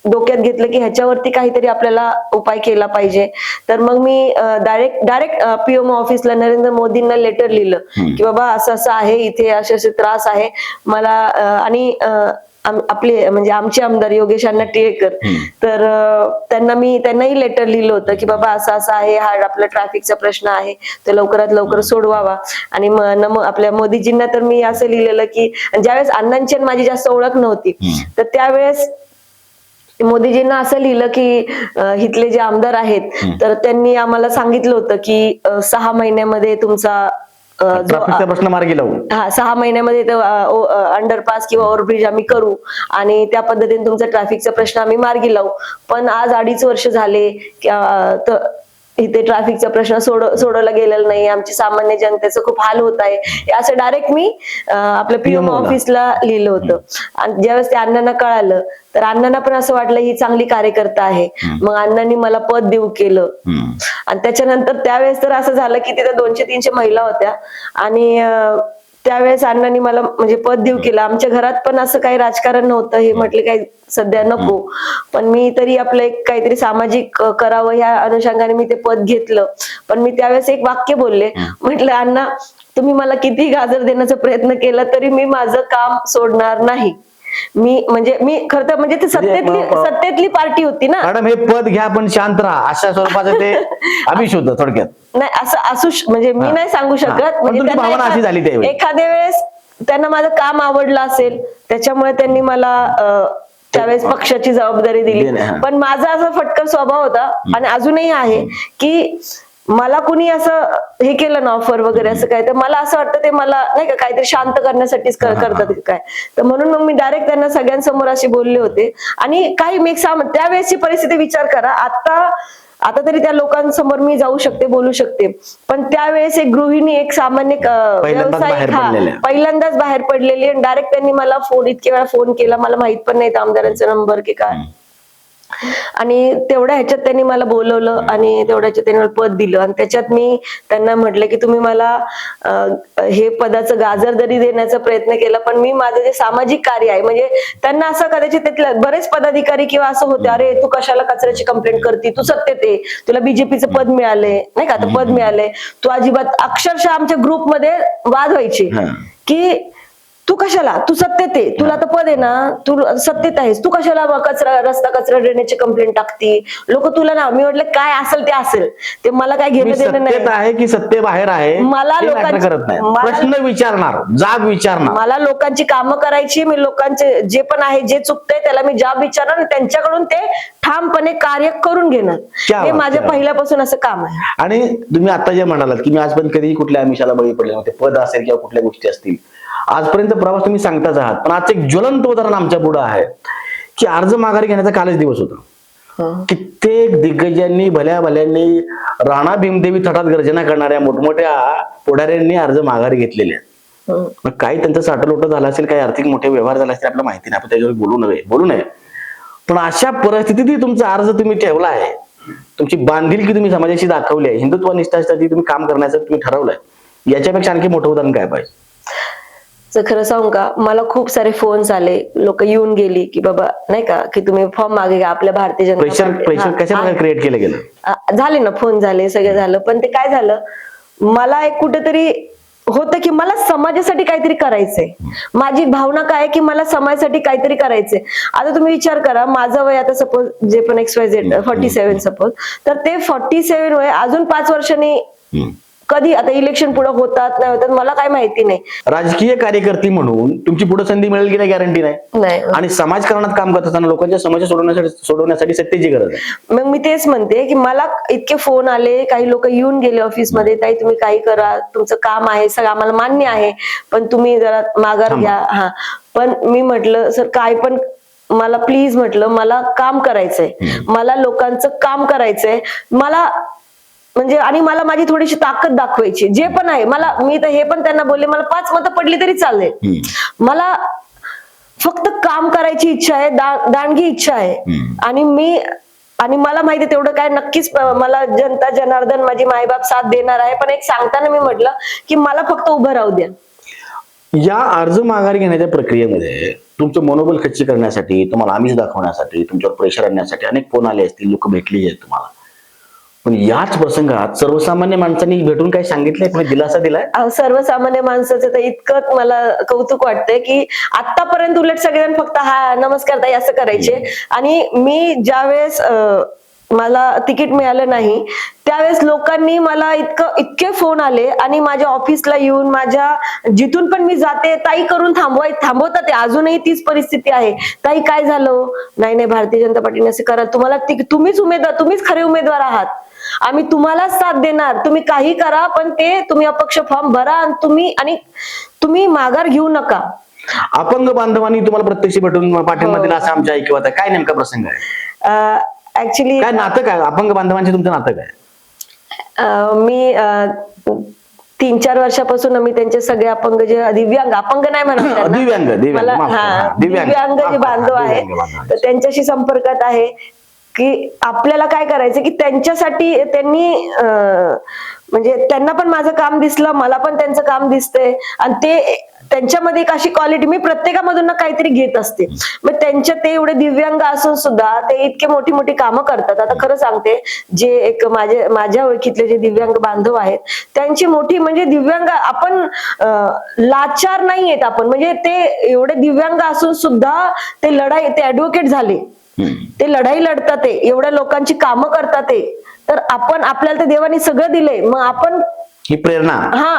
डोक्यात घेतलं की ह्याच्यावरती काहीतरी आपल्याला उपाय केला पाहिजे. तर मग मी डायरेक्ट पीएमओ ऑफिसला नरेंद्र मोदींना लेटर लिहिलं की बाबा असं असं आहे, इथे असे असे त्रास आहे मला. आणि आपले म्हणजे आमचे आमदार योगेश अण्णा टिळेकर, तर त्यांनाही लेटर लिहिलं होतं की बाबा असं असं आहे, हा आपला ट्रॅफिकचा प्रश्न आहे, तो लवकरात लवकर सोडवावा. आणि आपल्या मोदीजींना तर मी असं लिहिलेलं की ज्यावेळेस अण्णांची आणि माझी जास्त ओळख नव्हती, तर त्यावेळेस मोदीजींना असं लिहिलं की इथले जे आमदार आहेत तर त्यांनी आम्हाला सांगितलं होतं की 6 महिन्यामध्ये तुमचा ट्रॅफिकचा प्रश्न मार्गी लावू. 6 महिन्यामध्ये अंडरपास किंवा ओव्हरब्रिज आम्ही करू आणि त्या पद्धतीने तुमचा ट्रॅफिकचा प्रश्न आम्ही मार्गी लावू. पण आज 2.5 वर्ष झाले इथे ट्रॅफिकचा प्रश्न सोडवला गेलेला नाही, आमची सामान्य जनतेचं खूप हाल होत आहे, हे असं डायरेक्ट मी आपल्या पीएम ऑफिसला लिहिलं होतं. आणि ज्यावेळेस ते अण्णांना कळालं तर अण्णांना पण असं वाटलं ही चांगली कार्यकर्ता आहे, मग अण्णांनी मला पद देऊ केलं. आणि त्याच्यानंतर त्यावेळेस तर असं झालं की तिथे 200-300 महिला होत्या आणि त्यावेळेस अण्णांनी मला म्हणजे पद देऊ केलं. आमच्या घरात पण असं काही राजकारण नव्हतं, हे म्हटले काही सध्या नको, पण मी तरी आपलं एक काहीतरी सामाजिक करावं ह्या अनुषंगाने मी ते पद घेतलं. पण मी त्यावेळेस एक वाक्य बोलले, म्हटलं अण्णा तुम्ही मला किती गाजर देण्याचा प्रयत्न केला तरी मी माझं काम सोडणार नाही. मी खरं तर म्हणजे ते सत्तेतली पार्टी होती ना मॅडम, हे पद घ्या पण शांत राहा अशा स्वरूपाचं ते अभिष होतं थोडक्यात. नाही असं असू म्हणजे मी नाही सांगू शकत. म्हणजे भावना अशी झाली त्यावेळी. एखाद्या वेळेस त्यांना माझं काम आवडलं असेल त्याच्यामुळे त्यांनी मला त्यावेळेस पक्षाची जबाबदारी दिली. पण माझा असा फटकर स्वभाव होता आणि अजूनही आहे की मला कुणी असं हे केलं ना ऑफर वगैरे असं काय, तर मला असं वाटतं ते मला नाही का काहीतरी शांत करण्यासाठीच करतात काय. तर म्हणून मग मी डायरेक्ट त्यांना सगळ्यांसमोर असे बोलले होते. आणि काही मी त्यावेळेसची परिस्थिती विचार करा, आता तरी त्या लोकांसमोर मी जाऊ शकते, बोलू शकते, पण त्यावेळेस एक गृहिणी, एक सामान्य व्यावसायिक पहिल्यांदाच बाहेर पडलेली आणि डायरेक्ट त्यांनी मला इतके वेळा फोन केला, मला माहित पण नाही आमदारांचा नंबर की काय. आणि तेवढ्या ह्याच्यात त्यांनी मला बोलवलं आणि तेवढ्याच्यात त्यांनी मला पद दिलं. आणि त्याच्यात मी त्यांना म्हटलं की तुम्ही मला हे पदाचं गाजर जरी देण्याचा प्रयत्न केला, पण मी माझं जे सामाजिक कार्य आहे, म्हणजे त्यांना असं कदाचित तिथले बरेच पदाधिकारी किंवा असं होते, अरे तू कशाला कचऱ्याची कंप्लेंट करते, तू सत्तेत आहे, तुला बीजेपीचं पद मिळालंय नाही का, आता पद मिळालंय, तू अजिबात, अक्षरशः आमच्या ग्रुपमध्ये वाद व्हायचे की तू कशाला, तू सत्तेत आहे, तुला तर पद आहे ना, तू सत्तेत आहेस, तू कशाला कचरा ड्रेनेजची कंप्लेंट टाकती, लोक तुला ना. मी म्हटलं काय असेल ते असेल, ते मला काय घेणं देणं नाही. आहे की सत्ते बाहेर आहे, मला लोकांची करत नाही, प्रश्न विचारणार, जाब विचारणार, मला लोकांची कामं करायची, मी लोकांचे जे पण आहे, जे चुकतंय त्याला मी जाब विचारणार आणि त्यांच्याकडून ते ठामपणे कार्य करून घेणार. हे माझ्या पहिल्यापासून असं काम आहे. आणि तुम्ही आता जे म्हणालात की मी आजपर्यंत कधी कुठल्या आमिषाला बळी पडले नव्हते, पद असेल किंवा कुठल्या गोष्टी असतील, आजपर्यंत प्रवास तुम्ही सांगताच आहात. पण आज एक ज्वलंत उदाहरण आमच्या पुढे आहे की अर्ज माघारी घेण्याचा कालच दिवस होता. कित्येक दिग्गजांनी, भल्यांनी, राणा भीमदेवी तटात गर्जना करणाऱ्या मोठमोठ्या पुढाऱ्यांनी अर्ज माघारी घेतलेले आहेत. मग काही त्यांचं साठलोट झालं असेल, काही आर्थिक मोठे व्यवहार झाला असेल, आपल्याला माहिती नाही, आपण त्याच्यावर बोलू नये. पण अशा परिस्थितीत तुमचा अर्ज तुम्ही ठेवला आहे, तुमची बांधिलकी तुम्ही समाजाशी दाखवली आहे, हिंदुत्व निष्ठासाठी तुम्ही काम करण्याचं तुम्ही ठरवलंय, याच्यापेक्षा आणखी मोठं उदाहरण काय पाहिजे? खरं सांगू का, मला खूप सारे फोन्स आले, लोक येऊन गेली की बाबा नाही का की तुम्ही फॉर्म मागे घ्या, आपल्या भारतीय जनता कशाला क्रिएट केलं गेलं, झाले ना, फोन झाले, सगळं झालं. पण ते काय झालं, मला एक कुठेतरी होतं की मला समाजासाठी काहीतरी करायचंय. माझी भावना काय की मला समाजासाठी काहीतरी करायचंय. आता तुम्ही विचार करा, माझं वय आता सपोज जे पण XYZ 47 सपोज, तर ते 47 वय अजून 5 वर्षांनी कधी, आता इलेक्शन पुढे होतात नाही होतात मला काय माहिती नाही. राजकीय कार्यकर्ती म्हणून तुमची पुढे संधी मिळेल की नाही गॅरंटी नाही. आणि समाजकारणात काम करत असताना लोकांच्या समस्या सोडवण्यासाठी सत्तेची गरज आहे. मग मी तेच म्हणते की मला इतके फोन आले, काही लोक येऊन गेले ऑफिसमध्ये, ताई तुम्ही काही करा, तुमचं काम आहे सगळं आम्हाला मान्य आहे, पण तुम्ही जरा माघार घ्या. पण मी म्हटलं सर काय पण, मला प्लीज म्हटलं, मला काम करायचंय, मला लोकांचं काम करायचंय, मला म्हणजे, आणि मला माझी थोडीशी ताकद दाखवायची, जे पण आहे मला. मी तर हे पण त्यांना बोलले, मला 5 मतं पडली तरी चालेल, मला फक्त काम करायची इच्छा आहे, दांडगी इच्छा आहे. आणि मला माहिती आहे तेवढं काय नक्कीच मला जनता जनार्दन, माझी मायबाप साथ देणार आहे. पण एक सांगताना मी म्हटलं की मला फक्त उभं राहू द्या. या अर्ज माघारी घेण्याच्या प्रक्रियेमध्ये तुमचं मनोबल खच्ची करण्यासाठी, तुम्हाला आमिष दाखवण्यासाठी, तुमच्यावर प्रेशर आणण्यासाठी अनेक फोन आले असतील, लोक भेटली आहेत तुम्हाला. पण याच प्रसंगात सर्वसामान्य माणसांनी भेटून काही सांगितलंय, कोणी दिलासा दिलाय? सर्वसामान्य माणसाचं तर इतकं मला कौतुक वाटतंय की आतापर्यंत उलट सगळेजण फक्त हा नमस्कार ताई असं करायचे. आणि मी ज्यावेळेस मला तिकीट मिळालं नाही त्यावेळेस लोकांनी मला इतके फोन आले आणि माझ्या ऑफिसला येऊन माझ्या जिथून पण मी जाते ताई करून थांबवतात ते. अजूनही तीच परिस्थिती आहे. ताई काय झालं? नाही भारतीय जनता पार्टीने असे करा, तुम्हाला तुम्हीच खरे उमेदवार आहात, आम्ही तुम्हालाच साथ देणार, तुम्ही काही करा पण ते तुम्ही अपक्ष फॉर्म भरा आणि तुम्ही माघार घेऊ नका. अपंग बांधवांनी तुम्हाला प्रत्यक्ष भेटून पाठिंबा दिला असं आमच्या ऐकवत आहे. काय नेमका प्रसंग आहे? ऍक्च्युली काय नातं काय अपंग बांधवांचे तुमचं नातं काय? मी 3-4 वर्षापासून आम्ही त्यांचे सगळे अपंग जे दिव्यांग अपंग नाही म्हणत त्यांना. दिव्यांग जे बांधव आहेत तर त्यांच्याशी संपर्कात आहे की आपल्याला काय करायचं की त्यांच्यासाठी त्यांनी म्हणजे त्यांना पण माझं काम दिसलं, मला पण त्यांचं काम दिसतंय आणि ते त्यांच्यामध्ये एक अशी क्वालिटी मी प्रत्येकामधून ना काहीतरी घेत असते. मग त्यांच्या ते एवढे दिव्यांग असून सुद्धा ते इतके मोठी मोठी कामं करतात. आता खरं सांगते, जे एक माझ्या ओळखीतले जे दिव्यांग बांधव आहेत त्यांची मोठी म्हणजे दिव्यांग आपण लाचार नाही आहेत आपण, म्हणजे ते एवढे दिव्यांग असून सुद्धा ते ऍडव्होकेट झाले, ते लढाई लढतात, ते एवढ्या लोकांची कामं करतात. ते तर आपल्याला तर देवाने सगळं दिलंय, मग आपण ही प्रेरणा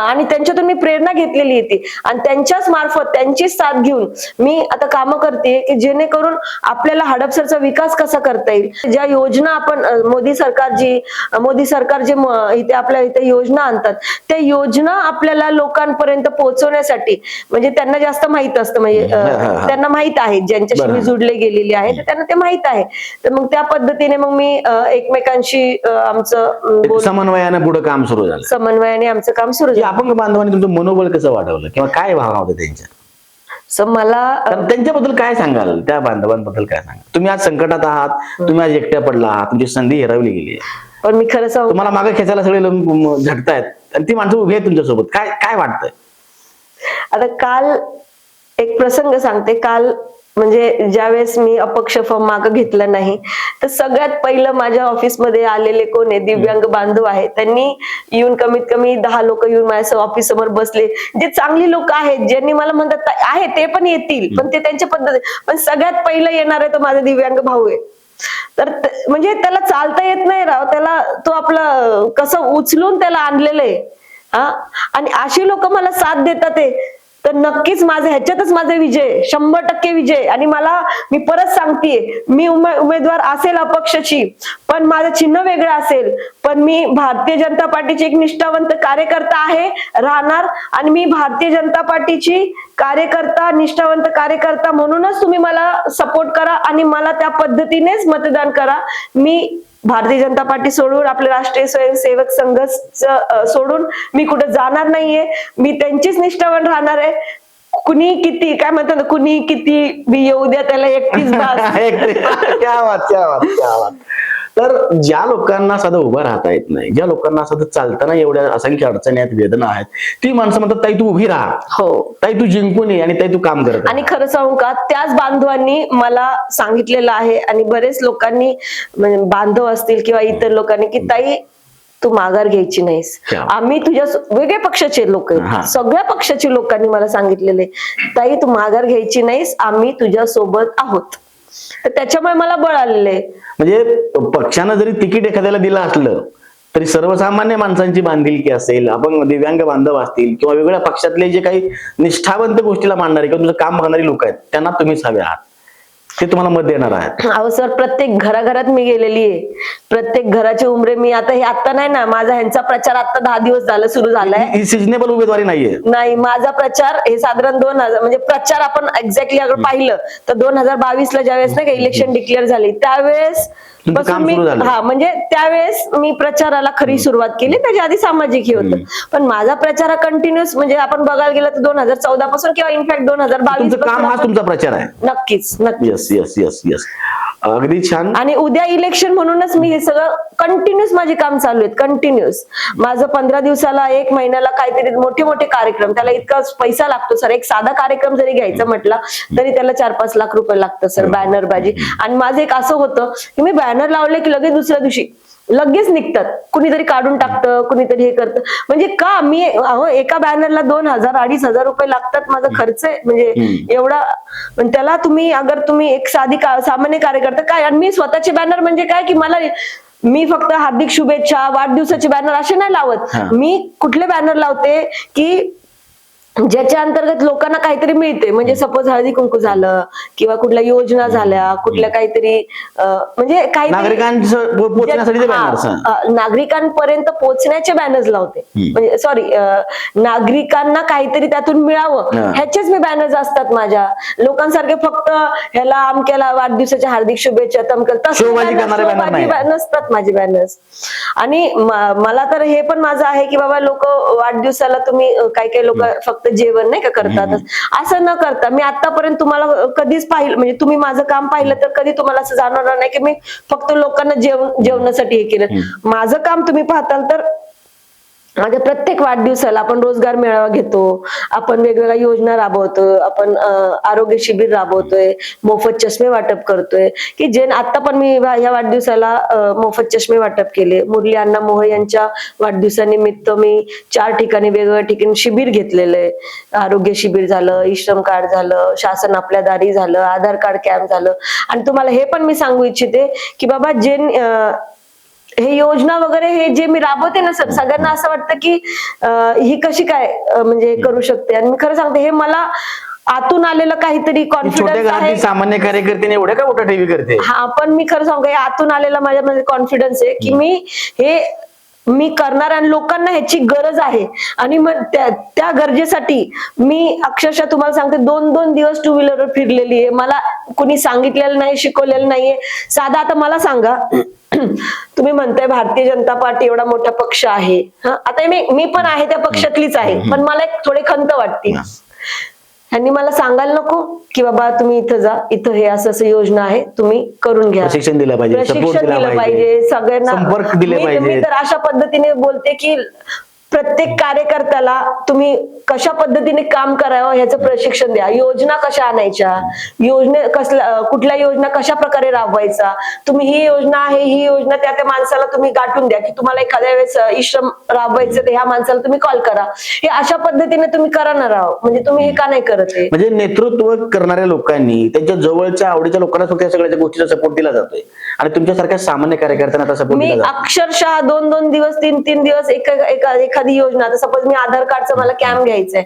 आणि त्यांच्यातून मी प्रेरणा घेतलेली होती आणि त्यांच्याच मार्फत त्यांचीच साथ घेऊन मी आता कामं करते की जेणेकरून आपल्याला हडपसरचा विकास कसा करता येईल. ज्या योजना आपण मोदी सरकार जे इथे आपल्या इथे योजना आणतात त्या योजना आपल्याला लोकांपर्यंत पोहोचवण्यासाठी म्हणजे त्यांना जास्त माहित असतं, म्हणजे त्यांना माहित आहे, ज्यांच्याशी मी जुडले गेलेले आहे तर त्यांना ते माहित आहे. तर मग त्या पद्धतीने मग मी एकमेकांशी आमचं समन्वयाने पुढे काम सुरू झालं. समन्वयाने आमचं काम सुरू झालं. अपंग बांधवांनी तुमचं मनोबल कसं वाढवलं किंवा काय भावना होत्या त्यांच्या? मला त्यांच्याबद्दल काय सांगाल? त्या बांधवांबद्दल काय सांगाल? तुम्ही आज संकटात आहात, तुम्ही आज एकट्या पडला आहात, तुमची संधी हिरावली गेली आहे, पण मी खरं सांगू तुम्हाला मागे खेचायला सगळे लोक झटतायत आणि ती माणसं उभी आहेत तुमच्यासोबत, काय वाटतंय? आता काल एक प्रसंग सांगते. काल म्हणजे ज्यावेळेस मी अपक्ष फॉर्म मागं घेतला नाही तर सगळ्यात पहिलं माझ्या ऑफिसमध्ये आलेले कोण आहे दिव्यांग बांधव आहेत. त्यांनी येऊन कमीत कमी 10 लोक येऊन माझ्या ऑफिस समोर बसले, जे चांगली लोक आहेत, ज्यांनी मला म्हणतात आहे ते पण येतील पण ते त्यांच्या पद्धती, पण सगळ्यात पहिलं येणार आहे तो माझा दिव्यांग भाऊ आहे. तर म्हणजे त्याला चालता येत नाही राव, त्याला तो आपलं कसं उचलून त्याला आणलेलं आहे आणि अशी लोक मला साथ देतात आहे. तर नक्कीच ह्याच्यातच माझा विजय 100% विजय. आणि मी परत सांगतेय, मी उमेदवार असेल अपक्षची पण माझं चिन्ह वेगळं असेल, पण मी भारतीय जनता पार्टीची एक निष्ठावंत कार्यकर्ता आहे, राहणार. आणि मी भारतीय जनता पार्टीची निष्ठावंत कार्यकर्ता म्हणूनच तुम्ही मला सपोर्ट करा आणि मला त्या पद्धतीनेच मतदान करा. मी भारतीय जनता पार्टी सोडून आपले राष्ट्रीय स्वयंसेवक संघ सोडून मी कुठे जाणार नाहीये. मी त्यांचीच निष्ठावान राहणार आहे. कुणी किती काय म्हणतात, कुणी किती बी येऊ द्या त्याला एकटीच बास. क्या बात. तर ज्या लोकांना साधं उभं राहता येत नाही, ज्या लोकांना साधं चालताना एवढ्या असंख्य अडचणी आहेत, वेदना आहेत, ती माणसं म्हणतात ताई तू उभी राहा, हो ताई तू जिंकून ये आणि ताई तू काम करत. आणि खरं सांगू का, त्याच बांधवांनी मला सांगितलेलं आहे आणि बरेच लोकांनी म्हणजे बांधव असतील किंवा इतर लोकांनी की ताई तू माघार घ्यायची नाहीस. आम्ही तुझ्या वेगळ्या पक्षाचे लोक आहेत, सगळ्या पक्षाच्या लोकांनी मला सांगितलेले ताई तू माघार घ्यायची नाहीस, आम्ही तुझ्या सोबत आहोत. तर त्याच्यामुळे मला बळ आलेलं आहे. म्हणजे पक्षानं जरी तिकीट एखाद्याला दिलं असलं तरी सर्वसामान्य माणसांची बांधिलकी असेल, आपण दिव्यांग बांधव असतील किंवा वेगवेगळ्या पक्षातले जे काही निष्ठावंत गोष्टीला मानणारे किंवा तुझं काम करणारी लोक आहेत त्यांना तुम्हीच हवे आहात, ते तुम्हाला मत देणार आहेत. अहो सर, प्रत्येक घराघरात मी गेलेली आहे, प्रत्येक घराचे उमरे मी आता नाही ना, माझा ह्यांचा प्रचार आता 10 दिवस झालं सुरू झालाय. ही सिजनेबल उमेदवारी नाहीये. नाही, माझा प्रचार हे साधारण 2000 म्हणजे प्रचार आपण एक्झॅक्टली अगर पाहिलं तर 2022 ला ज्यावेळेस नाही का इलेक्शन डिक्लेअर झाली त्यावेळेस म्हणजे त्यावेळेस मी प्रचाराला खरी सुरुवात केली. त्याच्या आधी सामाजिक हे होतं, पण माझा प्रचार कंटिन्युअस म्हणजे आपण बघायला गेलं तर 2014 पासून किंवा इनफॅक्ट 2022 काम हा तुमचा प्रचार आहे. नक्कीच. यस अगदी छान. आणि उद्या इलेक्शन म्हणूनच मी हे सगळं कंटिन्युअस माझे काम चालू आहेत. कंटिन्युअस माझं 15 दिवसाला 1 महिन्याला काहीतरी मोठे कार्यक्रम, त्याला इतका पैसा लागतो सर. एक साधा कार्यक्रम जरी घ्यायचा म्हटला तरी त्याला 4-5 लाख रुपये लागतं सर, बॅनर बाजी. आणि माझं एक असं होतं की मी बॅनर लावले की लगेच दुसऱ्या दिवशी लगेच निघतात, कुणीतरी काढून टाकतं, कुणीतरी हे करतं. म्हणजे का मी एका बॅनरला 2,000-2,500 रुपये लागतात, माझा खर्च आहे म्हणजे एवढा. पण त्याला तुम्ही अगर तुम्ही एक सामान्य कार्यकर्ता काय, आणि मी स्वतःचे बॅनर म्हणजे काय की मी फक्त हार्दिक शुभेच्छा, वाढदिवसाचे बॅनर असे नाही लावत. मी कुठले बॅनर लावते की ज्याच्या अंतर्गत लोकांना काहीतरी मिळते. म्हणजे सपोज हळदी कुंकू झालं किंवा कुठल्या योजना झाल्या, कुठल्या काहीतरी म्हणजे नागरिकांपर्यंत पोहोचण्याचे बॅनर्स लावते. म्हणजे सॉरी, नागरिकांना काहीतरी त्यातून मिळावं ह्याचेच मी बॅनर्स असतात माझ्या. लोकांसारखे फक्त ह्याला अमक्याला वाढदिवसाच्या हार्दिक शुभेच्छा नसतात माझे बॅनर्स. आणि मला तर हे पण माझं आहे की बाबा लोक वाढदिवसाला तुम्ही काही लोक फक्त जेवण नाही का करतात, असं न करता मी आतापर्यंत तुम्हाला कधीच पाहिलं, म्हणजे तुम्ही माझं काम पाहिलं तर कधी तुम्हाला असं जाणवणार नाही की मी फक्त लोकांना जेवणासाठी हे केलं. माझं काम तुम्ही पाहताल तर माझ्या प्रत्येक वाढदिवसाला आपण रोजगार मेळावा घेतो, आपण वेगवेगळ्या योजना राबवतो, आपण आरोग्य शिबिर राबवतोय, मोफत चष्मे वाटप करतोय. की जे आता पण मी या वाढदिवसाला मोफत चष्मे वाटप केले. मुरली अण्णा मोहोळ यांच्या वाढदिवसानिमित्त मी 4 ठिकाणी वेगवेगळ्या ठिकाणी शिबिर घेतलेलं आहे. आरोग्य शिबिर झालं, श्रम कार्ड झालं, शासन आपल्या दारी झालं, आधार कार्ड कॅम्प झालं. आणि तुम्हाला हे पण मी सांगू इच्छिते की बाबा जे हे योजना वगैरे हे जे मी राबवते ना सर, सगळ्यांना असं वाटतं की ही कशी काय म्हणजे करू शकते. आणि मी खरं सांगते हे मला आतून आलेलं काहीतरी कॉन्फिडन्स आहे. सामान्य कार्यकर्त्याने एवढ्या का मोठा टीव्ही करते. हा, पण मी खरं सांगू आतून आलेला माझ्यामध्ये कॉन्फिडन्स आहे की मी करणार आणि लोकांना ह्याची गरज आहे. आणि मग त्या गरजेसाठी मी अक्षरशः तुम्हाला सांगते 2-2 दिवस 2 व्हीलरवर फिरलेली आहे. मला कुणी सांगितलेलं नाही, शिकवलेलं नाहीये. साधा आता मला सांगा, तुम्ही म्हणताय भारतीय जनता पार्टी एवढा मोठा पक्ष आहे, आता मी पण आहे त्या पक्षातलीच आहे, पण मला एक थोडी खंत वाटते. ह्यांनी मला सांगायला नको की बाबा तुम्ही इथं जा, इथं हे असं योजना आहे, तुम्ही करून घ्या, प्रशिक्षण दिलं पाहिजे, दिलं पाहिजे सगळ्यांना. मी तर अशा पद्धतीने बोलते की प्रत्येक कार्यकर्त्याला तुम्ही कशा पद्धतीने काम करावं ह्याचं प्रशिक्षण द्या. योजना कशा आणायच्या, कुठल्या योजना कशा प्रकारे राबवायचा, तुम्ही ही योजना आहे, ही योजना त्या माणसाला तुम्ही गाठून द्या की तुम्हाला एखाद्या वेळेस ई-श्रम राबवायचं तर ह्या माणसाला तुम्ही कॉल करा. हे अशा पद्धतीने तुम्ही करणार आहोत, म्हणजे तुम्ही हे का नाही करत आहे. म्हणजे नेतृत्व करणाऱ्या लोकांनी त्यांच्या जवळच्या आवडीच्या लोकांना फक्त या सगळ्या गोष्टीचा सपोर्ट दिला जातोय आणि तुमच्यासारख्या सामान्य कार्यकर्त्यांना आता सपोर्ट दिला जातो. मी अक्षरशः 2-2 दिवस 3-3 दिवस एखादी योजना, आता सपोज मी आधार कार्डचा मला कॅम्प घ्यायचंय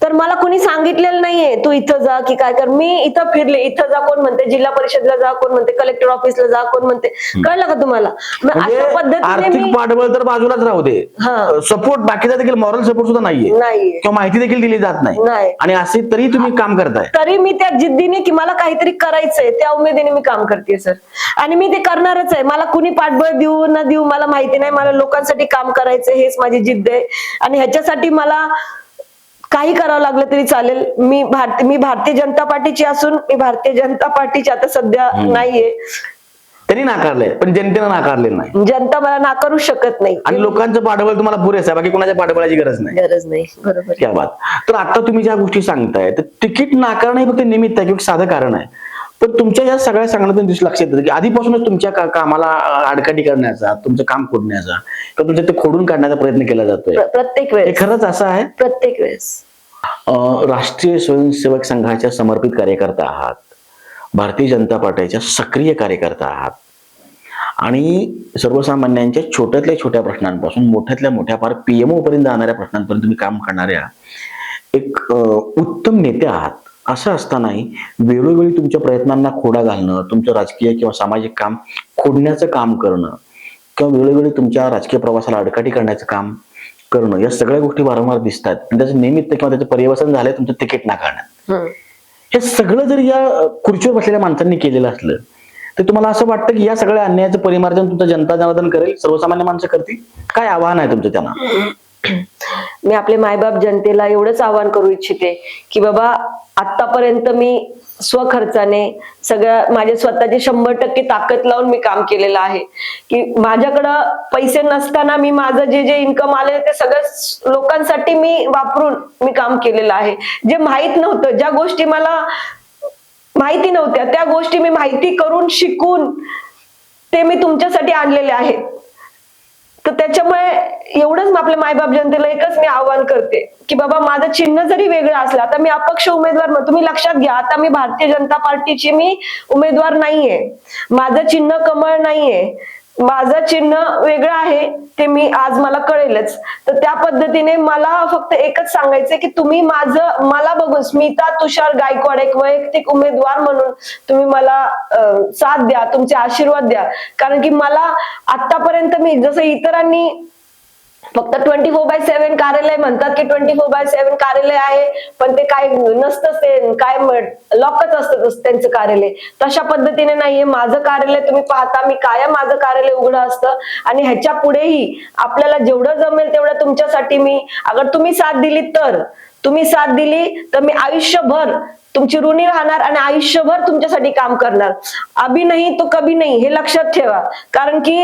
तर मला कोणी सांगितलेलं नाहीये तू इथं जा की काय कर. मी इथं फिरले, इथं जा कोण म्हणते, जिल्हा परिषदला जा कोण म्हणते, कलेक्टर ऑफिसला जा कोण म्हणते, कळलं का तुम्हाला. अशा पद्धतीने आर्थिक पाठबळ तर बाजूलाच राहू दे, सपोर्ट बाकीचा देखील मॉरल सपोर्ट सुद्धा नाहीये किंवा माहिती देखील दिली जात नाही. आणि असे तरी तुम्ही काम करताय. तरी मी त्या जिद्दीने की मला काहीतरी करायचंय त्या उमेदीने मी काम करते सर, आणि मी ते करणारच आहे. मला कुणी पाठबळ देऊ ना देऊ मला माहिती नाही, मला लोकांसाठी काम करायचंय हेच माझी जिद्द आहे. आणि ह्याच्यासाठी मला काही करावं लागलं तरी चालेल. मी भारतीय जनता पार्टीची असून मी भारतीय जनता पार्टीची आता सध्या नाहीये. त्यांनी नाकारलंय पण जनतेनं नाकारले नाही. जनता मला नाकारू शकत नाही. आणि लोकांचं पाठबळ तुम्हाला पुरेसं आहे, बाकी कोणाच्या पाठबळाची गरज नाही. बरोबर. क्या बात. तर आता तुम्ही ज्या गोष्टी सांगताय तर तिकीट नाकारणं हे फक्त निमित्त आहे किंवा साधं कारण आहे, पण तुमच्या या सगळ्या सांगण्यातून लक्षात येतं की आधीपासूनच तुमच्या कामाला आडकाठी करण्याचा, तुमचं काम खोडण्याचा किंवा तुमच्या ते खोडून काढण्याचा प्रयत्न केला जातोय प्रत्येक वेळेस. हे खरंच असं आहे? प्रत्येक वेळेस. राष्ट्रीय स्वयंसेवक संघाच्या समर्पित कार्यकर्ता आहात, भारतीय जनता पार्टीच्या सक्रिय कार्यकर्ता आहात आणि सर्वसामान्यांच्या छोट्यातल्या छोट्या प्रश्नांपासून मोठ्यातल्या मोठ्या फार पीएमओ पर्यंत जाणाऱ्या प्रश्नांपर्यंत तुम्ही काम करणाऱ्या एक उत्तम नेते आहात. असं असतानाही वेळोवेळी तुमच्या प्रयत्नांना खोडा घालणं, तुमचं राजकीय किंवा सामाजिक काम खोडण्याचं काम करणं किंवा वेळोवेळी तुमच्या राजकीय प्रवासाला अडकाठी करण्याचं काम करणं, या सगळ्या गोष्टी वारंवार दिसतात. आणि त्याचं निमित्त किंवा त्याचं पर्यवसन झालंय तुमचं तिकीट नाकारण्यात. हे सगळं जर या खुर्चीवर बसलेल्या माणसांनी केलेलं असलं तर तुम्हाला असं वाटतं की या सगळ्या अन्यायाचं परिमार्जन तुमचं जनता जनार्दन करेल, सर्वसामान्य माणसं करतील? काय आव्हान आहे तुमचं त्यांना? मी आपले मायबाप जनतेला एवढंच आवाहन करू इच्छिते की बाबा आतापर्यंत मी स्वखर्चाने सगळं माझे स्वतःची 100% ताकद लावून मी काम केलेलं आहे. की माझ्याकडं पैसे नसताना मी माझं जे इन्कम आले ते सगळं लोकांसाठी मी वापरून मी काम केलेलं आहे. जे माहित नव्हतं, ज्या गोष्टी मला माहिती नव्हत्या त्या गोष्टी मी माहिती करून शिकून ते मी तुमच्यासाठी आणलेले आहेत. तर त्याच्यामुळे एवढंच आपल्या मायबाप जनतेला एकच मी आव्हान करते की बाबा माझं चिन्ह जरी वेगळं असलं, आता मी अपक्ष उमेदवार, तुम्ही लक्षात घ्या, आता मी भारतीय जनता पार्टीची मी उमेदवार नाहीये, माझं चिन्ह कमळ नाहीये, माझं चिन्ह वेगळं आहे, ते मी आज मला कळेलच. तर त्या पद्धतीने मला फक्त एकच सांगायचंय की तुम्ही मला बघून स्मिता तुषार गायकवाड एक वैयक्तिक उमेदवार म्हणून तुम्ही मला साथ द्या, तुमचे आशीर्वाद द्या. कारण की मला आतापर्यंत मी जसं इतरांनी फक्त 24/7 कार्यालय म्हणतात की 24/7 कार्यालय आहे, पण ते काय नसतं, ते काय लॉकच असतं त्यांचं कार्यालय. तशा पद्धतीने नाहीये माझं कार्यालय. तुम्ही पाहता मी कायम माझं कार्यालय उघडं असतं आणि ह्याच्या पुढेही आपल्याला जेवढं जमेल तेवढं तुमच्यासाठी मी, अगर तुम्ही साथ दिली तर मी आयुष्यभर तुमची ऋणी राहणार आणि आयुष्यभर तुमच्यासाठी काम करणार. अभी नहीं तो कभी नहीं, हे लक्षात ठेवा. कारण की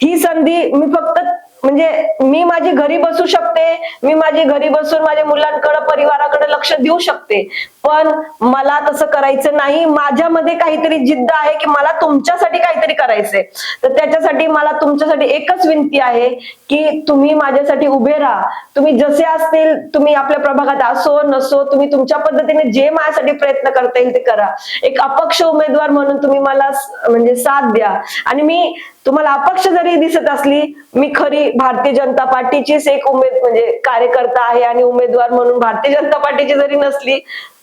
ही संधी मी फक्त मी माझी घरी बसू शकते, मी माझी घरी बसून माझ्या मुलांकडे परिवाराकडे लक्ष देऊ शकते, पण मला तसं करायचं नाही. माझ्यामध्ये काहीतरी जिद्द आहे की मला तुमच्यासाठी काहीतरी करायचंय. तर त्याच्यासाठी मला तुमच्यासाठी एकच विनंती आहे की तुम्ही माझ्यासाठी उभे राहा. तुम्ही जसे असतील, तुम्ही आपल्या प्रभागात असो नसो, तुम्ही तुमच्या पद्धतीने जे माझ्यासाठी प्रयत्न करता येईल ते करा. एक अपक्ष उमेदवार म्हणून तुम्ही मला साथ द्या. आणि मी तुम्हाला अपक्ष जरी दिसत असली, मी खरी भारतीय जनता पार्टीचीच एक कार्यकर्ता आहे आणि उमेदवार म्हणून भारतीय जनता पार्टीची जरी नसली,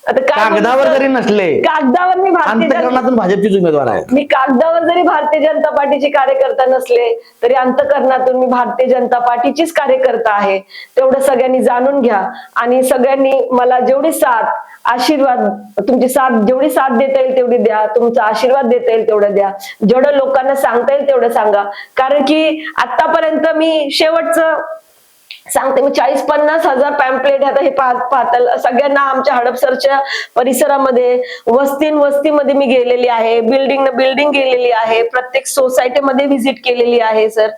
आता कागदावर जरी नसले, कागदावर मी भाजपचीच उमेदवार आहे. मी कागदावर जरी भारतीय जनता पार्टीची कार्यकर्ता नसले तरी अंतःकरणातून मी भारतीय जनता पार्टीचीच कार्यकर्ता आहे. तेवढं सगळ्यांनी जाणून घ्या आणि सगळ्यांनी मला जेवढी साथ, आशीर्वाद, तुमची साथ जेवढी साथ देता येईल तेवढी द्या, तुमचा आशीर्वाद देता येईल तेवढं द्या, जेवढं लोकांना सांगता येईल तेवढं सांगा. कारण की आतापर्यंत मी शेवटचं सांगते, मी 40-50 हजार पॅम्पलेट आता हे पाहता सगळ्यांना आमच्या हडपसरच्या परिसरामध्ये वस्तीमध्ये मी गेलेली आहे, बिल्डिंग गेलेली आहे, प्रत्येक सोसायटीमध्ये व्हिजिट केलेली आहे सर,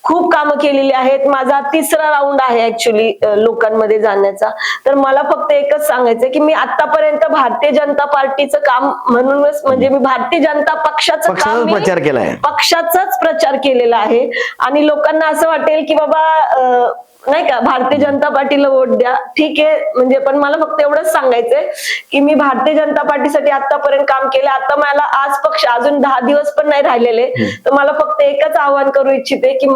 खूप कामं केलेली आहेत. माझा 3रा राऊंड आहे ऍक्च्युली लोकांमध्ये जाण्याचा. तर मला फक्त एकच सांगायचं की मी आतापर्यंत भारतीय जनता पार्टीचं काम म्हणूनच मी भारतीय जनता पक्षाचं काम प्रचार केलाय, पक्षाचाच प्रचार केलेला आहे. आणि लोकांना असं वाटेल की बाबा नाही का भारतीय जनता पार्टीला वोट द्या, ठीक आहे, पण मला फक्त एवढंच सांगायचंय की मी भारतीय जनता पार्टीसाठी आतापर्यंत काम केलं. आता मला आज पक्ष अजून 10 दिवस पण नाही राहिलेले, तर मला फक्त एकच आवाहन करू इच्छिते की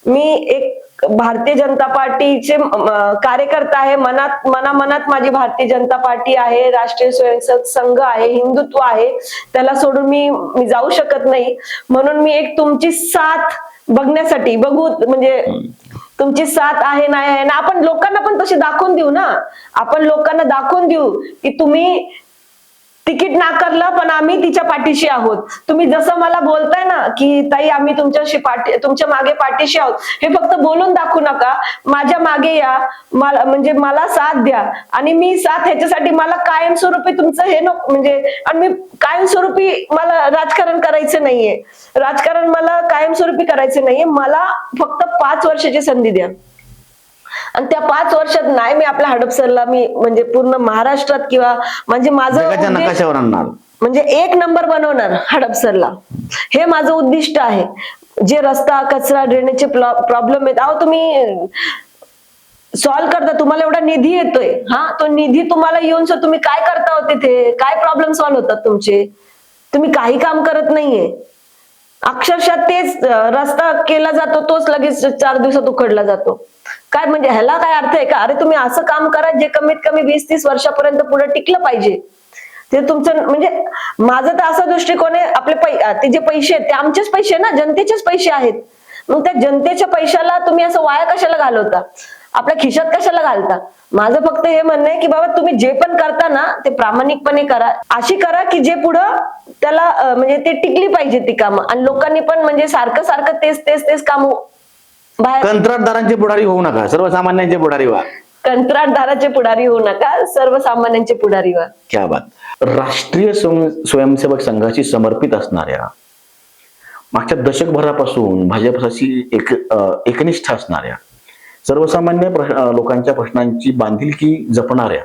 मी एक भारतीय जनता पार्टीचे कार्यकर्ता आहे. मनात माझी भारतीय जनता पार्टी आहे, राष्ट्रीय स्वयंसेवक संघ आहे, हिंदुत्व आहे, त्याला सोडून मी जाऊ शकत नाही. म्हणून मी एक तुमची साथ बघण्यासाठी तुमची साथ आहे नाही आहे ना, आपण लोकांना पण तशी दाखवून देऊ ना. आपण लोकांना दाखवून देऊ की तुम्ही तिकीट नाकारलं पण आम्ही तिच्या पाठीशी आहोत. तुम्ही जसं मला बोलताय ना की ताई आम्ही तुमच्या मागे पाठीशी आहोत, हे फक्त बोलून दाखवू नका, माझ्या मागे या, मला साथ द्या. आणि मी साथ ह्याच्यासाठी मला कायमस्वरूपी तुमचं हे नको आणि मी कायमस्वरूपी मला राजकारण करायचं नाहीये, मला कायमस्वरूपी करायचं नाहीये, मला फक्त 5 वर्षाची संधी द्या. आणि त्या 5 वर्षात नाही मी आपल्या हडपसरला पूर्ण महाराष्ट्रात किंवा माझं नकाशावर आणणार, 1 नंबर बनवणार हडपसरला, हे माझं उद्दिष्ट आहे. जे रस्ता, कचरा, ड्रेनेजचे प्रॉब्लेम आहेत, अहो तुम्ही सॉल्व्ह करता, तुम्हाला एवढा निधी येतोय, तो निधी तुम्हाला येऊन तुम्ही काय करता हो तिथे, काय प्रॉब्लेम सॉल्व्ह होतात तुमचे? तुम्ही काही काम करत नाहीये. अक्षरशः तेच रस्ता केला जातो, तोच लगेच 4 दिवसात उखडला जातो. काय ह्याला काय अर्थ आहे का? अरे तुम्ही असं काम करा जे कमीत कमी 20-30 वर्षापर्यंत पुढे टिकलं पाहिजे. ते तुमचं माझं तर असा दृष्टिकोन आहे, ते जे पैसे आहेत ते आमचेच पैसे ना, जनतेचेच पैसे आहेत. मग त्या जनतेच्या पैशाला तुम्ही असं वाया कशाला घालवता, आपल्या खिशात कशाला घालता? माझं फक्त हे म्हणणं आहे की बाबा तुम्ही जे पण करता ना ते प्रामाणिकपणे करा, अशी करा की जे पुढं त्याला ते टिकली पाहिजे ती कामं. आणि लोकांनी पण सारखं तेच काम बाहेर, कंत्राटदारांचे पुढारी होऊ नका, सर्वसामान्यांचे पुढारी व्हा. कंत्राटदाराचे पुढारी होऊ नका, सर्वसामान्यांचे पुढारी व्हा. क्या बात. राष्ट्रीय स्वयंसेवक संघाशी समर्पित असणाऱ्या, मागच्या दशकभरापासून भाजपशी एकनिष्ठ असणाऱ्या, सर्वसामान्य लोकांच्या प्रश्नांची बांधिलकी जपणाऱ्या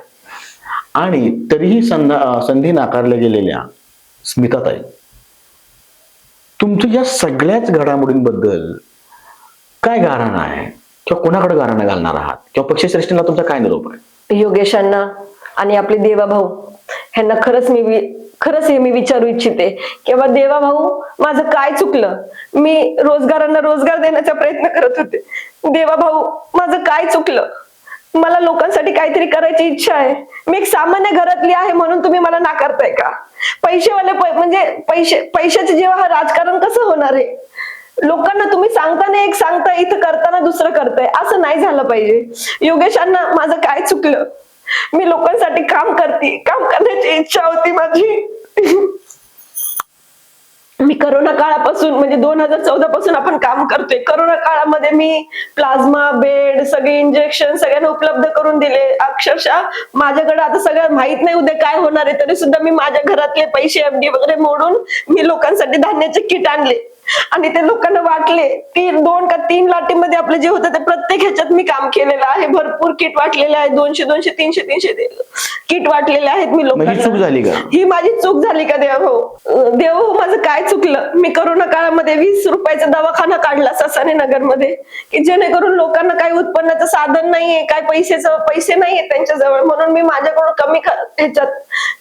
आणि तरीही संधी नाकारल्या गेलेल्या स्मिताताई, तुमच्या या सगळ्याच घडामोडींबद्दल काय गाऱ्हाण आहे किंवा कोणाकडे गाऱ्हाण घालणार आहात किंवा पक्षश्रेष्ठींना तुमचा काय निरोप आहे? योगेशांना आणि आपले देवा भाऊ ह्यांना खरंच हे मी विचारू इच्छिते की बाबा देवा भाऊ, माझं काय चुकलं? मी रोजगारांना रोजगार देण्याचा प्रयत्न करत होते. देवा भाऊ, माझं काय चुकलं? मला लोकांसाठी काहीतरी करायची इच्छा आहे. मी एक सामान्य घरातली आहे म्हणून तुम्ही मला नाकारताय का? पैसेवाले म्हणजे पैशाचे जेव्हा हा राजकारण कसं होणार आहे? लोकांना तुम्ही सांगताना एक सांगताय, इथं करताना दुसरं करताय. असं नाही झालं पाहिजे. योगेशांना, माझं काय चुकलं? मी लोकांसाठी काम करण्याची इच्छा होती माझी. मी करोना काळापासून म्हणजे 2014 पासून आपण काम करतोय. करोना काळामध्ये मी प्लाझ्मा, बेड, सगळे इंजेक्शन सगळ्यांना उपलब्ध करून दिले. अक्षरशः माझ्याकडे आता सगळं माहित नाही उद्या काय होणार आहे, तरी सुद्धा मी माझ्या घरातले पैसे एफडी वगैरे मोडून मी लोकांसाठी धान्याचे किट आणले आणि ते लोकांना वाटले. 2 का 3 लाटेमध्ये आपले जे होतं ते प्रत्येक ह्याच्यात मी काम केलेलं आहे. भरपूर किट वाटलेले आहेत. 200, 300 किट वाटलेले आहेत मी लोकांना. चूक झाली का? ही माझी चूक झाली का देवभाऊ? माझं काय चुकलं? मी करोना काळामध्ये 20 रुपयाचा दवाखाना काढला ससाने नगर मध्ये, की जेणेकरून लोकांना काही उत्पन्नाचं साधन नाहीये, काय पैसे नाहीये त्यांच्याजवळ, म्हणून मी माझ्याकडून कमी ह्याच्यात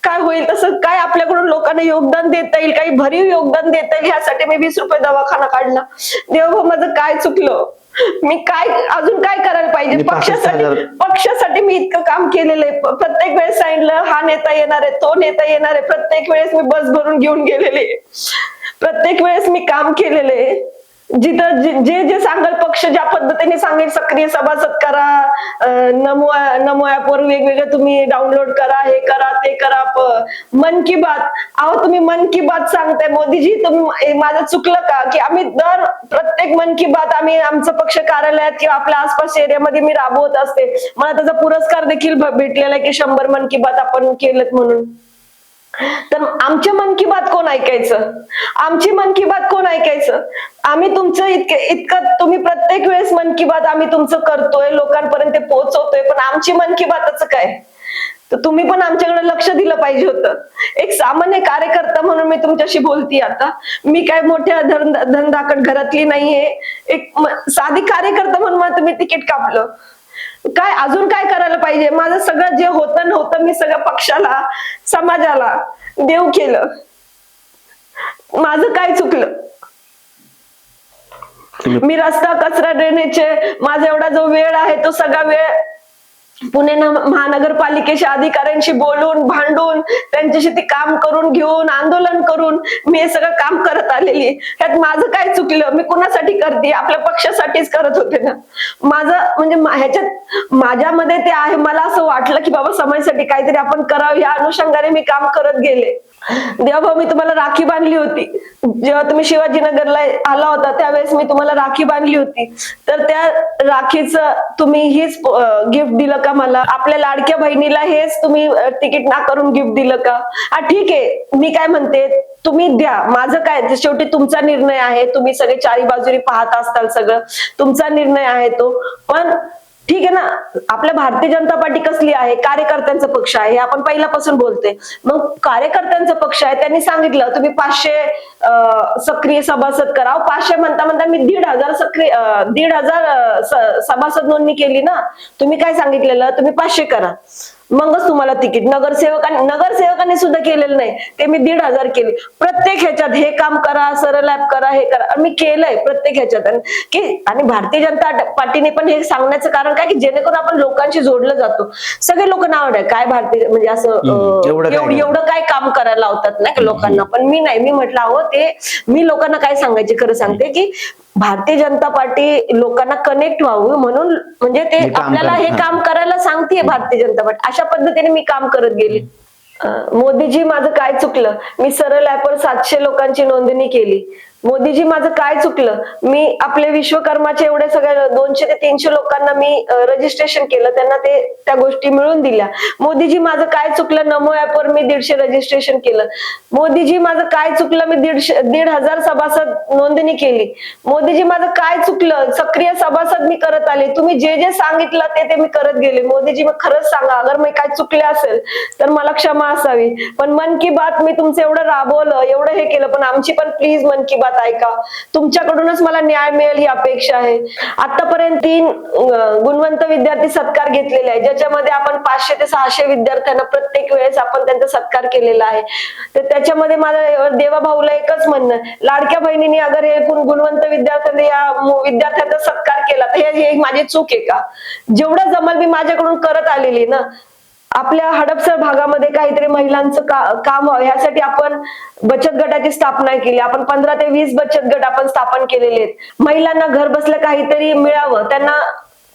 काय होईल तसं काय आपल्याकडून लोकांना योगदान देता येईल, काही भरीव योगदान देता येईल ह्यासाठी मी 20 रुपये दवाखाना काढला. देवभाऊ, माझं काय चुकलं? मी अजून काय करायला पाहिजे? पक्षासाठी मी इतकं काम केलेलं आहे. प्रत्येक वेळेस सांगितलं हा नेता येणार आहे, तो नेता येणार आहे. प्रत्येक वेळेस मी बस भरून घेऊन गेलेले. प्रत्येक वेळेस मी काम केलेले. जिथं जे सांगाल पक्ष ज्या पद्धतीने सांगेल, सक्रिय सभासद करा, नमो ऍपवर वेगवेगळे तुम्ही डाउनलोड करा, हे करा ते करा. मन की बात, तुम्ही मन की बात सांगताय मोदीजी, तुम्ही माझं चुकलं का? की आम्ही प्रत्येक मन की बात आम्ही आमचं पक्ष कार्यालयात किंवा आपल्या आसपास एरियामध्ये मी राबवत असते. मला त्याचा पुरस्कार देखील भेटलेला आहे की 100 मन की बात आपण केलं म्हणून. तर आमची मन की बात कोण ऐकायचं? आमची मन की बात कोण ऐकायचं? आम्ही तुमचं इतकं तुम्ही प्रत्येक वेळेस मन की बात आम्ही तुमचं करतोय, लोकांपर्यंत पोहोचवतोय, पण आमची मन की बातच काय? तर तुम्ही पण आमच्याकडे लक्ष दिलं पाहिजे होतं. एक सामान्य कार्यकर्ता म्हणून मी तुमच्याशी बोलती आता. मी काय मोठ्या धनधाकट घरातली नाहीये. एक साधी कार्यकर्ता म्हणून मला तुम्ही तिकीट कापलं. काय अजून काय करायला पाहिजे? माझं सगळं जे होतं नव्हतं मी सगळं पक्षाला, समाजाला देव केलं. माझं काय चुकलं? मी रस्ता, कचरा, ड्रेनेजचे माझा एवढा जो वेळ आहे तो सगळा वेळ पुणे महानगरपालिकेच्या अधिकाऱ्यांशी बोलून भांडून त्यांच्याशी ते काम करून घेऊन आंदोलन करून मी हे सगळं काम करत आलेली. ह्यात माझं काय चुकलं? मी कुणासाठी करते? आपल्या पक्षासाठीच करत होते ना. माझं म्हणजे ह्याच्यात माझ्यामध्ये ते आहे. मला असं वाटलं की बाबा समाजासाठी काहीतरी आपण करावं, या अनुषंगाने मी काम करत गेले. देवभाऊ, मी तुम्हाला राखी बांधली होती. जेव्हा तुम्ही शिवाजीनगरला आला होता त्यावेळेस मी तुम्हाला राखी बांधली होती. तर त्या राखीचं तुम्ही हीच गिफ्ट दिलं का मला? आपल्या लाडक्या बहिणीला हेच तुम्ही तिकीट नाकारून गिफ्ट दिलं का? ठीक आहे, मी काय म्हणते, तुम्ही द्या. माझं काय, शेवटी तुमचा निर्णय आहे. तुम्ही सगळे चारी बाजूनी पाहत असताल, सगळं तुमचा निर्णय आहे तो. पण ठीक आहे ना, आपल्या भारतीय जनता पार्टी कसली आहे? कार्यकर्त्यांचा पक्ष आहे, हे आपण पहिल्यापासून बोलते. मग कार्यकर्त्यांचा पक्ष आहे, त्यांनी सांगितलं तुम्ही 500 सक्रिय सभासद करा. 500 म्हणता मी 1,500 सभासद नोंदणी केली ना. तुम्ही काय सांगितलेलं? तुम्ही 500 करा, मगच तुम्हाला तिकीट. नगरसेवकांनी सुद्धा केलेलं नाही ते, मी 1,500 केली. प्रत्येक ह्याच्यात हे काम करा, सरळ ऍप करा, हे करा, मी केलंय प्रत्येक ह्याच्यात. आणि भारतीय जनता पार्टीने पण हे सांगण्याचं कारण काय, की जेणेकरून आपण लोकांशी जोडलं जातो. सगळे लोक नाव आहे काय भारतीय म्हणजे असं एवढं काय काम करायला लावतात नाही का लोकांना. पण मी नाही, मी म्हटलं अहो ते मी लोकांना काय सांगायचे, खरं सांगते की भारतीय जनता पार्टी लोकांना कनेक्ट व्हावं म्हणून म्हणजे ते आपल्याला हे काम करायला सांगतेय भारतीय जनता पार्टी. अशा पद्धतीने मी काम करत गेले. मोदीजी, माझं काय चुकलं? मी सरळ ऍपवर 700 लोकांची नोंदणी केली. मोदीजी, माझं काय चुकलं? मी आपले विश्वकर्माचे एवढे सगळे 200 ते 300 लोकांना मी रजिस्ट्रेशन केलं, त्यांना त्या गोष्टी मिळून दिल्या. मोदीजी, माझं काय चुकलं? नमो ऍपवर मी 150 रजिस्ट्रेशन केलं. मोदीजी, माझं काय चुकलं? मी 1,500 सभासद नोंदणी केली. मोदीजी, माझं काय चुकलं? सक्रिय सभासद मी करत आले. तुम्ही जे सांगितलं ते मी करत गेले. मोदीजी, मग खरंच सांगा, अगर मी काय चुकले असेल तर मला क्षमा असावी. पण मन की बात मी तुमचं एवढं राबवलं, एवढं हे केलं, पण आमची पण प्लीज मन की बात गावात ऐका, तुमच्याकडूनच मला न्याय मिळेल ही अपेक्षा आहे. आतापर्यंत 3 गुणवंत विद्यार्थी सत्कार घेतलेले आहे, ज्याच्यामध्ये आपण 500 ते 600 विद्यार्थ्यांना प्रत्येक वेळेस आपण त्यांचा सत्कार केलेला आहे. तर त्याच्यामध्ये माझं देवाभाऊला एकच म्हणणं, लाडक्या बहिणींनी अगर हे गुणवंत विद्यार्थ्यांनी या विद्यार्थ्यांचा सत्कार केला तर हे माझी चूक आहे का? जेवढं जमल मी माझ्याकडून करत आलेली ना. आपल्या हडपसर भागामध्ये काहीतरी महिलांचं काम व्हावं यासाठी आपण बचत गटाची स्थापना केली. आपण 15 ते 20 बचत गट आपण स्थापन केलेले आहेत. महिलांना घर बसल्या काहीतरी मिळावं, त्यांना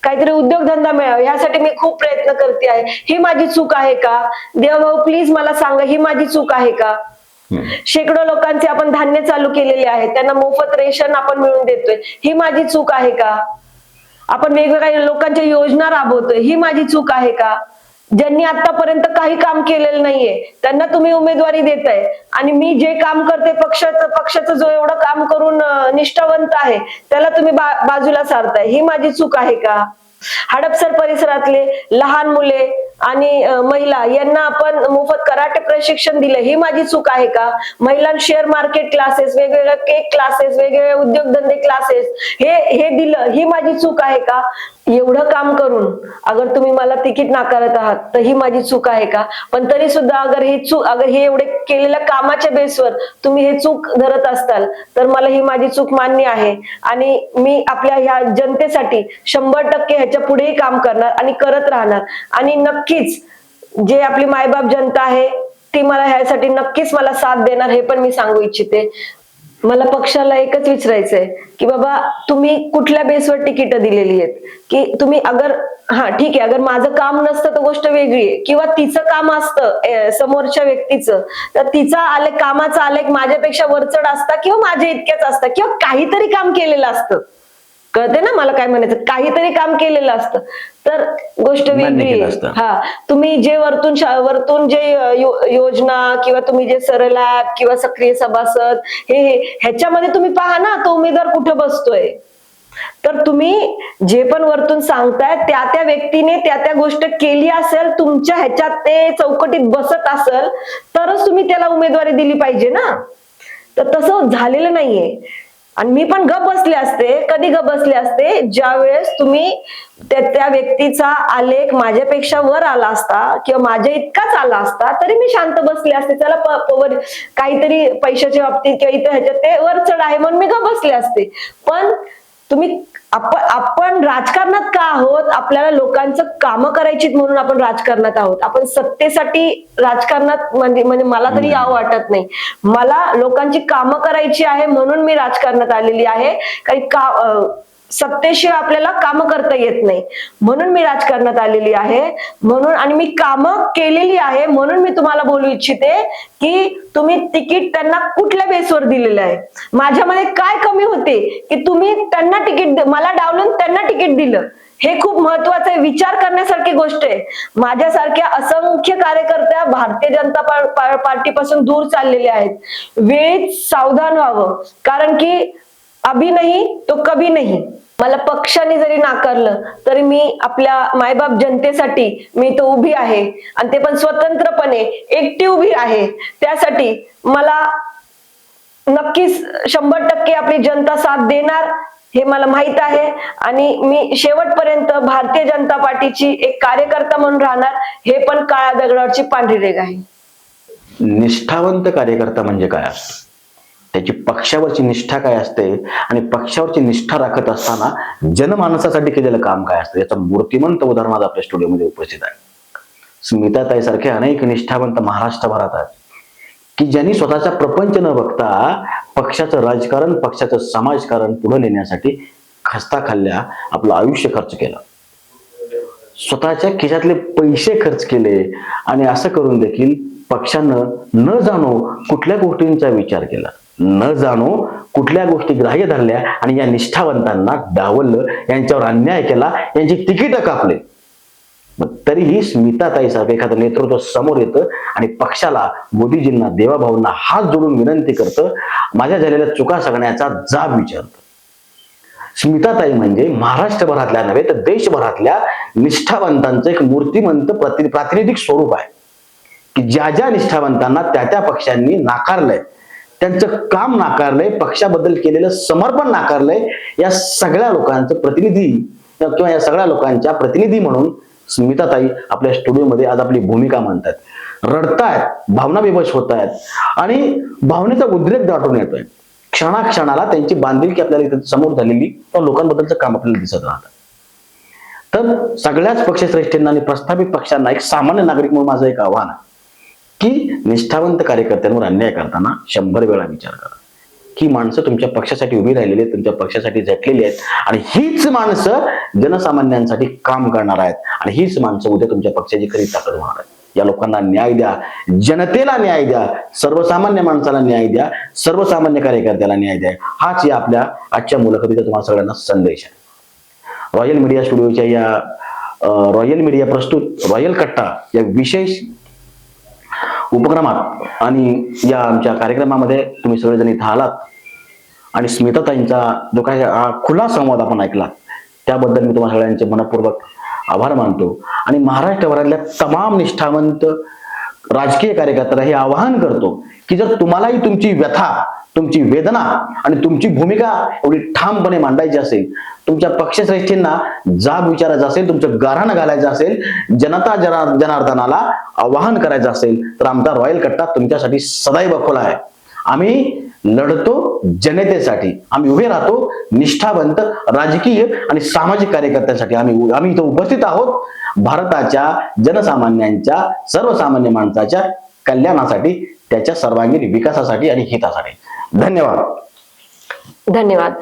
काहीतरी उद्योगधंदा मिळावा यासाठी मी खूप प्रयत्न करते आहे. ही माझी चूक आहे का? देवभाऊ प्लीज मला सांगा, ही माझी चूक आहे का? शेकडो लोकांचे आपण धान्य चालू केलेले आहे, त्यांना मोफत रेशन आपण मिळवून देतोय, ही माझी चूक आहे का? आपण वेगवेगळ्या लोकांच्या योजना राबवतोय, ही माझी चूक आहे का? ज्यांनी आतापर्यंत काही काम केलेलं नाहीये त्यांना तुम्ही उमेदवारी देताय आणि मी जे काम करते पक्षाचं जो एवढं काम करून निष्ठावंत आहे त्याला तुम्ही बाजूला सारताय, ही माझी चूक आहे का? हडपसर परिसरातले लहान मुले आणि महिला यांना आपण मोफत कराटे प्रशिक्षण दिलं, ही माझी चूक आहे का? महिलांना शेअर मार्केट क्लासेस, वेगवेगळ्या केक क्लासेस, वेगवेगळे उद्योगधंदे क्लासेस हे दिलं, ही माझी चूक आहे का? एवढं काम करून अगर तुम्ही मला तिकीट नाकारत आहात तर ही माझी चूक आहे का? पण तरी सुद्धा अगर हे एवढे केलेल्या कामाच्या बेसवर तुम्ही हे चूक धरत असताल तर मला ही माझी चूक मान्य आहे आणि मी आपल्या ह्या जनतेसाठी 100% ह्याच्या पुढेही काम करणार आणि करत राहणार. आणि नक्कीच जे आपली मायबाप जनता आहे ती मला ह्यासाठी नक्कीच मला साथ देणार, हे पण मी सांगू इच्छिते. मला पक्षाला एकच विचारायचंय की बाबा तुम्ही कुठल्या बेसवर तिकीट दिलेली आहेत, की तुम्ही अगर ठीक आहे अगर माझं काम नसतं तर गोष्ट वेगळी आहे, किंवा तिचं काम असतं समोरच्या व्यक्तीचं तर तिचा कामाचा आलेख माझ्यापेक्षा वरचढ असता किंवा माझ्या इतक्याच असता किंवा काहीतरी काम केलेलं असतं, कळते ना मला काय म्हणायचं, काहीतरी काम केलेलं असतं तर गोष्ट वेगळी आहे. तुम्ही जे वरतून जे योजना किंवा तुम्ही जे सरळ ऍप किंवा सक्रिय सभासद ह्याच्यामध्ये तुम्ही पहा ना तो उमेदवार कुठे बसतोय. तर तुम्ही जे पण वरतून सांगताय त्या व्यक्तीने त्या गोष्ट केली असेल, तुमच्या ह्याच्यात ते चौकटीत बसत असेल तरच तुम्ही त्याला उमेदवारी दिली पाहिजे ना. तर तसं झालेलं नाहीये. आणि मी पण गप बसले असते, कधी गप बसले असते ज्या वेळेस तुम्ही त्या व्यक्तीचा आलेख माझ्यापेक्षा वर आला असता किंवा माझ्या इतकाच आला असता तरी मी शांत बसले असते. त्याला काहीतरी पैशाच्या बाबतीत किंवा इतर ह्याच्यात ते वर चढ आहे म्हणून मी गप बसले असते. पण तुम्ही आपण राजकारणात का आहोत? आपल्याला लोकांचं कामं करायची म्हणून आपण राजकारणात आहोत. आपण सत्तेसाठी राजकारणात म्हणजे मला तरी यावं वाटत नाही. मला लोकांची कामं करायची आहे म्हणून मी राजकारणात आलेली आहे. काही सत्तेशिवाय आपल्याला कामं करता येत नाही म्हणून मी राजकारणात आलेली आहे. म्हणून आणि मी कामं केलेली आहे म्हणून मी तुम्हाला बोलू इच्छिते की तुम्ही तिकीट त्यांना कुठल्या बेसवर दिलेलं आहे. माझ्यामध्ये काय कमी होते की तुम्ही त्यांना तिकीट, मला डावलून त्यांना तिकीट दिलं, हे खूप महत्वाचं आहे. विचार करण्यासारखी गोष्ट आहे. माझ्यासारख्या असंख्य कार्यकर्त्या भारतीय जनता पार्टीपासून दूर चाललेले आहेत. वेळीच सावधान व्हावं, कारण की अभी नाही तो कभी नाही. मला पक्षाने जरी नाकारलं तरी मी आपल्या मायबाप जनतेसाठी मी तो उभी आहे आणि ते पण स्वतंत्रपणे एकटी उभी आहे. त्यासाठी मला नक्कीच 100% आपली जनता साथ देणार हे मला माहित आहे आणि मी शेवटपर्यंत भारतीय जनता पार्टीची एक कार्यकर्ता म्हणून राहणार. हे पण काळ्या दगडावरची पांढरी रेघ आहे. निष्ठावंत कार्यकर्ता म्हणजे काय असतं, त्याची पक्षावरची निष्ठा काय असते आणि पक्षावरची निष्ठा राखत असताना जनमानसासाठी केलेलं काम काय असतं याचं मूर्तिमंत उदाहरण आज आपल्या स्टुडिओमध्ये उपस्थित आहे. स्मिताताई सारखे अनेक निष्ठावंत महाराष्ट्रभरात आहेत की ज्यांनी स्वतःचा प्रपंच न बघता पक्षाचं राजकारण, पक्षाचं समाजकारण पुढे नेण्यासाठी खस्ता खाल्ल्या आपलं आयुष्य खर्च केलं, स्वतःच्या खिशातले पैसे खर्च केले आणि असं करून देखील पक्षानं न जाणो कुठल्या गोष्टींचा विचार केला, न जाणो कुठल्या गोष्टी ग्राह्य धरल्या आणि या निष्ठावंतांना डावललं, यांच्यावर अन्याय केला, यांची तिकीट कापले. मग तरीही स्मिताताई सारखं एखादं नेतृत्व समोर येतं आणि पक्षाला, मोदीजींना, देवाभाऊंना हात जोडून विनंती करतं, माझ्या झालेल्या चुका सांगण्याचा जाब विचारतं. स्मिताताई म्हणजे महाराष्ट्रभरातल्या नव्हे तर देशभरातल्या निष्ठावंतांचं एक मूर्तिमंत प्रातिनिधिक स्वरूप आहे की ज्या निष्ठावंतांना त्या पक्षांनी नाकारलंय त्यांचं काम नाकारलंय, पक्षाबद्दल केलेलं समर्पण नाकारलंय, या सगळ्या लोकांचं प्रतिनिधी किंवा या सगळ्या लोकांच्या प्रतिनिधी म्हणून स्मिताताई आपल्या स्टुडिओमध्ये आज आपली भूमिका मांडतात, रडतायत, भावना विवश होत आहेत आणि भावनेचा उद्रेक दाटून येतोय. क्षणाक्षणाला त्यांची बांधिलकी आपल्याला इथे समोर झालेली लोकांबद्दलचं काम आपल्याला दिसत राहतं. तर सगळ्याच पक्षश्रेष्ठींना आणि प्रस्थापित पक्षांना एक सामान्य नागरिक म्हणून माझं एक आव्हान आहे की निष्ठावंत कार्यकर्त्यांवर अन्याय करताना 100 वेळा विचार करा की माणसं तुमच्या पक्षासाठी उभी राहिलेली आहेत, तुमच्या पक्षासाठी झटलेली आहेत आणि हीच माणसं जनसामान्यांसाठी काम करणार आहेत आणि हीच माणसं उद्या तुमच्या पक्षाची खरी ताकद होणार आहेत. या लोकांना न्याय द्या, जनतेला न्याय द्या, सर्वसामान्य माणसाला न्याय द्या, सर्वसामान्य कार्यकर्त्याला न्याय द्या. हाच या आपल्या आजच्या मुलाखतीचा तुम्हाला सगळ्यांना संदेश आहे. रॉयल मीडिया स्टुडिओच्या या रॉयल मीडिया प्रस्तुत रॉयल कट्टा या विशेष उपक्रमात आणि या आमच्या कार्यक्रमामध्ये तुम्ही सगळेजण इथं आलात आणि स्मिताताईंचा जो काही खुला संवाद आपण ऐकला त्याबद्दल मी तुम्हाला सगळ्यांचे मनपूर्वक आभार मानतो आणि महाराष्ट्रभरातल्या तमाम निष्ठावंत राजकीय कार्यकर्त्यांना हे आवाहन करतो की जर तुम्हालाही तुमची व्यथा, तुमची वेदना आणि तुमची भूमिका एवढी ठामपणे मांडायची असेल, तुमच्या पक्षश्रेष्ठींना जाब विचारायचा असेल, तुमचं गाऱ्हाण घालायचं असेल, जनता जनार्दनाला आवाहन करायचं असेल तर आमचा रॉयल कट्टा तुमच्यासाठी सदैव खुला आहे. आम्ही लढतो जनतेसाठी, आम्ही उभे राहतो निष्ठावंत राजकीय आणि सामाजिक कार्यकर्त्यांसाठी. आम्ही इथं उपस्थित आहोत भारताच्या जनसामान्यांच्या, सर्वसामान्य माणसाच्या कल्याणासाठी, त्याच्या सर्वांगीण विकासासाठी आणि हितासाठी. धन्यवाद. धन्यवाद.